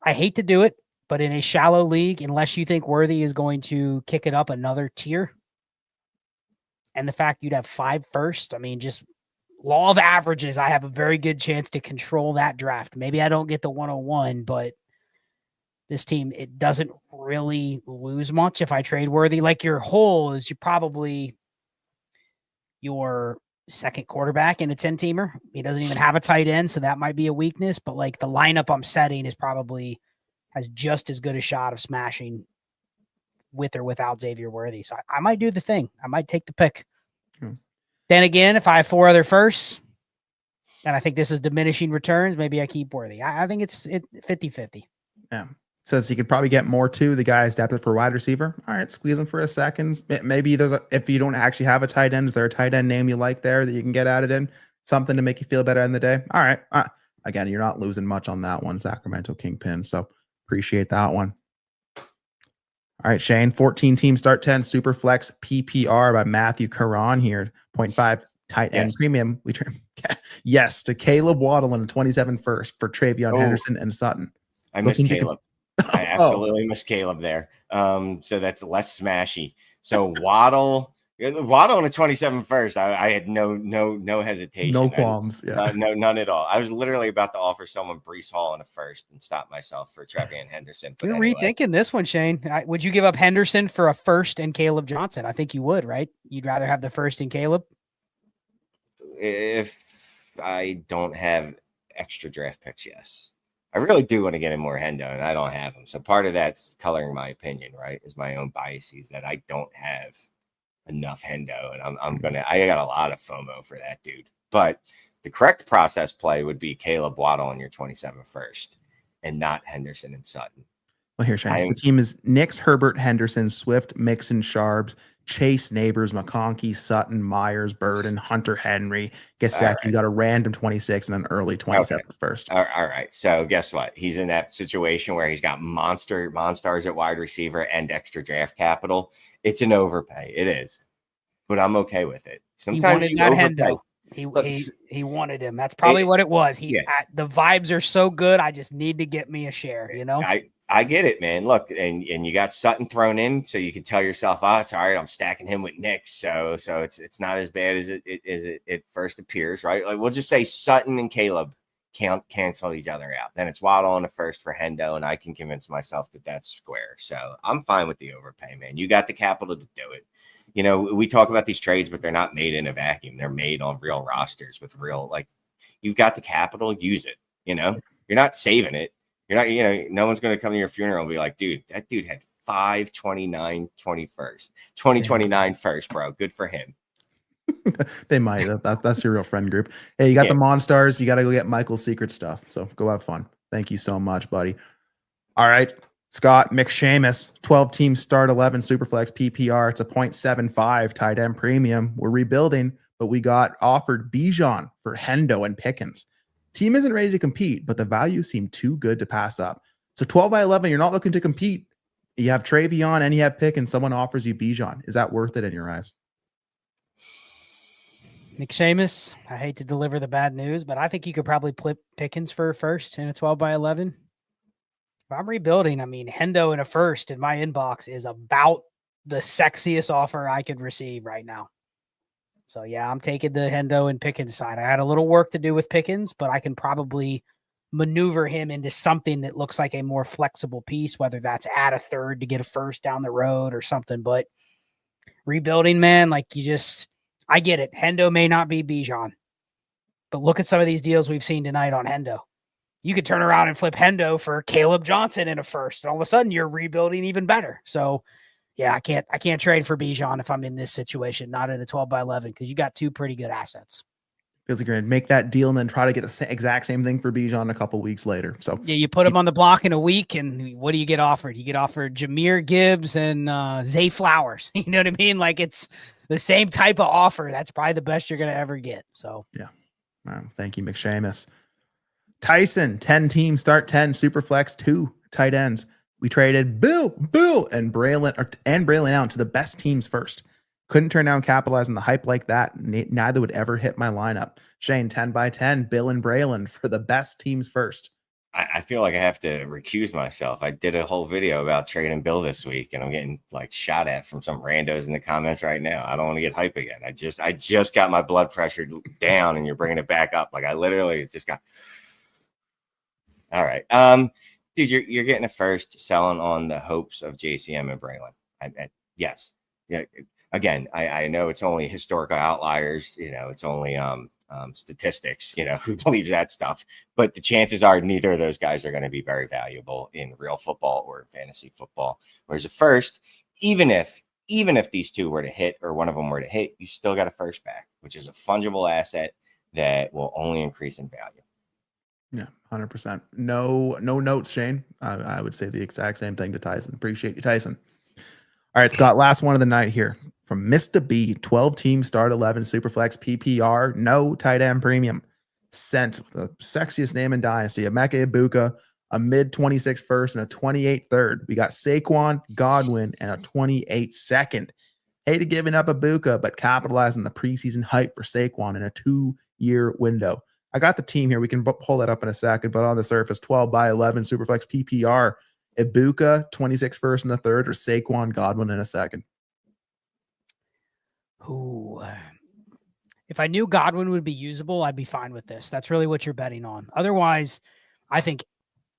I hate to do it, but in a shallow league, unless you think Worthy is going to kick it up another tier, and the fact you'd have 5 first, I mean, just law of averages, I have a very good chance to control that draft. Maybe I don't get the 101, but this team, it doesn't really lose much if I trade Worthy. Like your hole is probably your second quarterback in a 10-teamer. He doesn't even have a tight end, so that might be a weakness, but like the lineup I'm setting is probably has just as good a shot of smashing with or without Xavier Worthy. So I might do the thing. I might take the pick. Then again, if I have 4 other firsts, and I think this is diminishing returns, maybe I keep Worthy. I think it's 50-50. Yeah. Says he could probably get more too. The guy is adapted for wide receiver. All right, squeeze him for a second. Maybe if you don't actually have a tight end, is there a tight end name you like there that you can get added in? Something to make you feel better in the day. All right. Again, you're not losing much on that one, Sacramento Kingpin. So appreciate that one. All right, Shane, 14 team start 10 super flex PPR by Matthew Caron here. 0.5 tight end premium. We turn yes to Caleb Waddle in the 27 first for Travion Henderson and Sutton. I miss Caleb. I absolutely miss Caleb there. So that's less smashy. So Waddle in the 27 first. I had no hesitation. No qualms. None at all. I was literally about to offer someone Breece Hall in a first and stop myself for Travion Henderson. You're rethinking this one, Shane. Would you give up Henderson for a first and Caleb Johnson? I think you would, right? You'd rather have the first and Caleb? If I don't have extra draft picks, yes. I really do want to get in more Hendo, and I don't have them. So part of that's coloring my opinion, right? Is my own biases that I don't have enough Hendo, and I got a lot of FOMO for that dude. But the correct process play would be Caleb Waddle on your 27 first, and not Henderson and Sutton. Well, here, Shane. The team is Nix, Herbert, Henderson, Swift, Mixon, Sharps, Chase, Neighbors, McConkey, Sutton, Myers, Burden, Hunter Henry. Gesicki. You got a random 26 and an early 27 first. All right. So guess what? He's in that situation where he's got monsters at wide receiver and extra draft capital. It's an overpay. It is. But I'm okay with it. Sometimes you overpay. He wanted him. That's probably what it was. The vibes are so good. I just need to get me a share, I get it, man. Look, and you got Sutton thrown in, so you can tell yourself, it's all right. I'm stacking him with Nix, so it's not as bad as it first appears, right? Like we'll just say Sutton and Caleb can't cancel each other out. Then it's Waddle on the first for Hendo, and I can convince myself that that's square. So I'm fine with the overpay, man. You got the capital to do it. We talk about these trades, but they're not made in a vacuum. They're made on real rosters with real, you've got the capital, use it. You're not saving it. You're not, no one's going to come to your funeral and be like, dude, that dude had 529 21st, 2029 first, bro. Good for him. They might. That's your real friend group. Hey, you got the Monstars. You got to go get Michael's secret stuff. So go have fun. Thank you so much, buddy. All right. Scott McShamus, 12 team start 11 Superflex PPR. It's a 0.75 tight end premium. We're rebuilding, but we got offered Bijan for Hendo and Pickens. Team isn't ready to compete, but the values seem too good to pass up. So 12 by 11, you're not looking to compete. You have Travion and you have Pickens. Someone offers you Bijan. Is that worth it in your eyes? McShamus, I hate to deliver the bad news, but I think you could probably flip Pickens for a first in a 12 by 11. If I'm rebuilding, I mean, Hendo in a first in my inbox is about the sexiest offer I could receive right now. So, yeah, I'm taking the Hendo and Pickens side. I had a little work to do with Pickens, but I can probably maneuver him into something that looks like a more flexible piece, whether that's add a third to get a first down the road or something. But rebuilding, man, like I get it. Hendo may not be Bijan, but look at some of these deals we've seen tonight on Hendo. You could turn around and flip Hendo for Caleb Johnson in a first, and all of a sudden you're rebuilding even better. So, yeah, I can't trade for Bijan if I'm in this situation, not in a 12 by 11, because you got two pretty good assets. Feels like you're going to make that deal and then try to get the exact same thing for Bijan a couple weeks later. So yeah, you put him on the block in a week, and what do you get offered? You get offered Jahmyr Gibbs and Zay Flowers. You know what I mean? Like, it's the same type of offer. That's probably the best you're going to ever get. So yeah, thank you, McShamus. Tyson, 10 teams, start 10, Superflex, 2 tight ends. We traded Bill, and Braylon out to the best teams first. Couldn't turn down capitalizing the hype like that. Neither would ever hit my lineup. Shane, 10 by 10, Bill and Braylon for the best teams first. I feel like I have to recuse myself. I did a whole video about trading Bill this week, and I'm getting like shot at from some randos in the comments right now. I don't want to get hype again. I just got my blood pressure down, and you're bringing it back up. Like I literally just got. All right. Dude, you're getting a first selling on the hopes of JCM and Braylon. Yes. Yeah. Again, I know it's only historical outliers, it's only statistics, who believes that stuff. But the chances are neither of those guys are going to be very valuable in real football or fantasy football. Whereas a first, even if these two were to hit or one of them were to hit, you still got a first back, which is a fungible asset that will only increase in value. Yeah, 100%. No notes, Shane. I would say the exact same thing to Tyson. Appreciate you, Tyson. All right, Scott, last one of the night here from Mr. B, 12 team start 11 Superflex PPR, no tight end premium. Sent the sexiest name in Dynasty, Emeka Ibuka, a mid-26 first and a 28 third. We got Saquon, Godwin, and a 28 second. Hated giving up Ibuka, but capitalizing the preseason hype for Saquon in a 2-year window. I got the team here. We can pull that up in a second, but on the surface, 12 by 11 Superflex PPR, Ibuka, 26 first and a third, or Saquon, Godwin in a second. Ooh. If I knew Godwin would be usable, I'd be fine with this. That's really what you're betting on. Otherwise, I think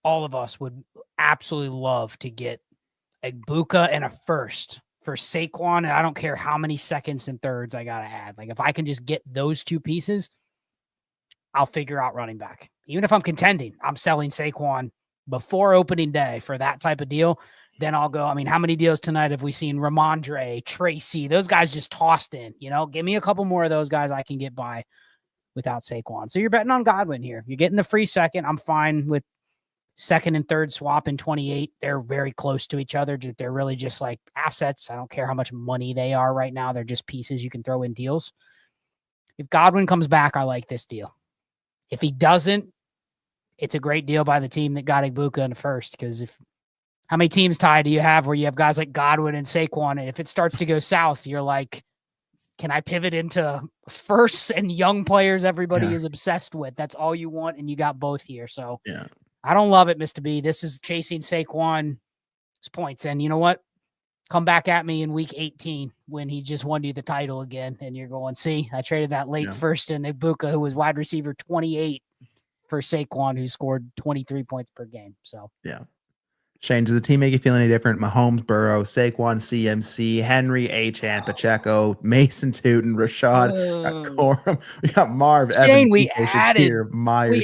all of us would absolutely love to get Ibuka and a first for Saquon, and I don't care how many seconds and thirds I got to add. Like, if I can just get those two pieces, I'll figure out running back. Even if I'm contending, I'm selling Saquon before opening day for that type of deal. Then I'll go. I mean, how many deals tonight have we seen? Ramondre, Tracy, those guys just tossed in. Give me a couple more of those guys I can get by without Saquon. So you're betting on Godwin here. You're getting the free second. I'm fine with second and third swap in 28. They're very close to each other. They're really just like assets. I don't care how much money they are right now. They're just pieces you can throw in deals. If Godwin comes back, I like this deal. If he doesn't, it's a great deal by the team that got Ibuka in the first, because how many teams, Ty, do you have where you have guys like Godwin and Saquon, and if it starts to go south, you're like, can I pivot into firsts and young players everybody is obsessed with? That's all you want, and you got both here. So yeah, I don't love it, Mr. B. This is chasing Saquon's points, and you know what? Come back at me in week 18 when he just won you the title again, and you're going, see, I traded that late first in Ibuka, who was wide receiver 28, for Saquon, who scored 23 points per game. So yeah. Shane, does the team make you feel any different? Mahomes, Burrow, Saquon, CMC, Henry, Achane, Pacheco, Mason Tootin, Rashad, Corum. We got Marv, Shane, Evans, we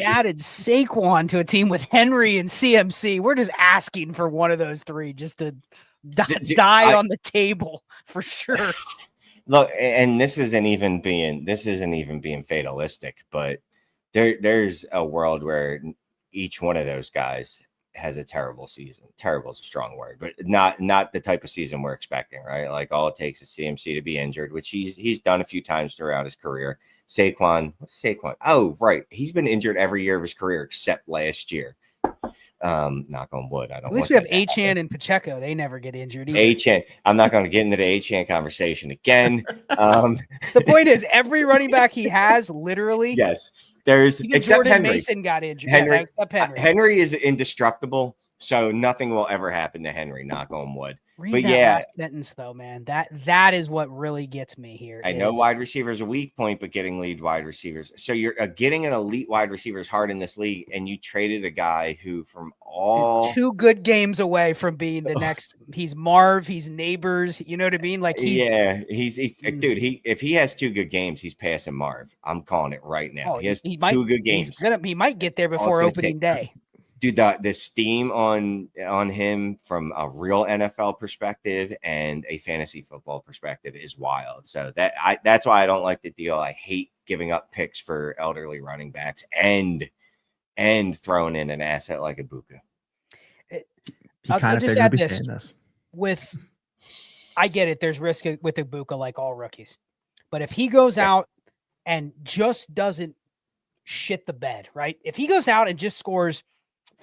added Saquon to a team with Henry and CMC. We're just asking for one of those three just to die on the table for sure. Look, and this isn't even being fatalistic, but there's a world where each one of those guys has a terrible season. Terrible is a strong word, but not the type of season we're expecting, right? Like all it takes is CMC to be injured, which he's done a few times throughout his career. Saquon, what's Saquon? Oh, right. He's been injured every year of his career except last year. Knock on wood. I don't. At least we have Achane and Pacheco. They never get injured either. Achane. I'm not going to get into the Achane conversation again. The point is, every running back he has, literally. Yes. There's even except Jordan Henry. Mason got injured. Henry, except Henry. Henry is indestructible, so nothing will ever happen to Henry. Knock on wood. Read but that yeah, last sentence though, man. That is what really gets me here. I know wide receiver is a weak point, but getting lead wide receivers. So you're getting an elite wide receiver is hard in this league, and you traded a guy who from all 2 good games away from being the next. He's Marv. He's Neighbors. You know what I mean? Like he's dude. If he has 2 good games, he's passing Marv. I'm calling it right now. He has 2 good games. He might get there before opening day. Dude, the steam on him from a real NFL perspective and a fantasy football perspective is wild. So that's why I don't like the deal. I hate giving up picks for elderly running backs and throwing in an asset like Ibuka. He kind of figured we'd be saying this. I get it. There's risk with Ibuka like all rookies. But if he goes out and just doesn't shit the bed, right? If he goes out and just scores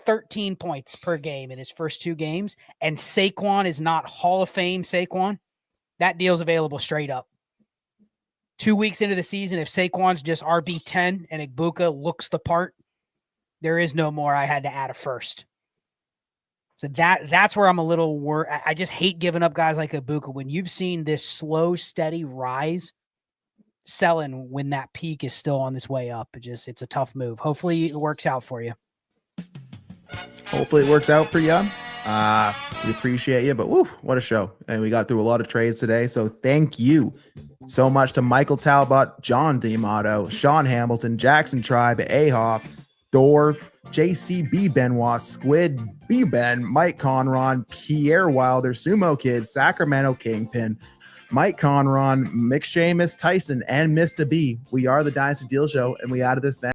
13 points per game in his first 2 games, and Saquon is not Hall of Fame Saquon, that deal's available straight up. 2 weeks into the season, if Saquon's just RB10 and Ibuka looks the part, there is no more I had to add a first. So that's where I'm a little worried. I just hate giving up guys like Ibuka when you've seen this slow, steady rise. Selling when that peak is still on its way up. It's a tough move. Hopefully it works out for you. Hopefully it works out for you. We appreciate you, but woo, what a show. And we got through a lot of trades today. So thank you so much to Michael Talbot, John D'Amato, Sean Hamilton, Jackson Tribe, Ahoff, Dorf, JCB Benoit, Squid, B-Ben, Mike Conron, Pierre Wilder, Sumo Kid, Sacramento Kingpin, Mike Conron, Mick Seamus, Tyson, and Mr. B. We are the Dynasty Deal Show, and we out of this then.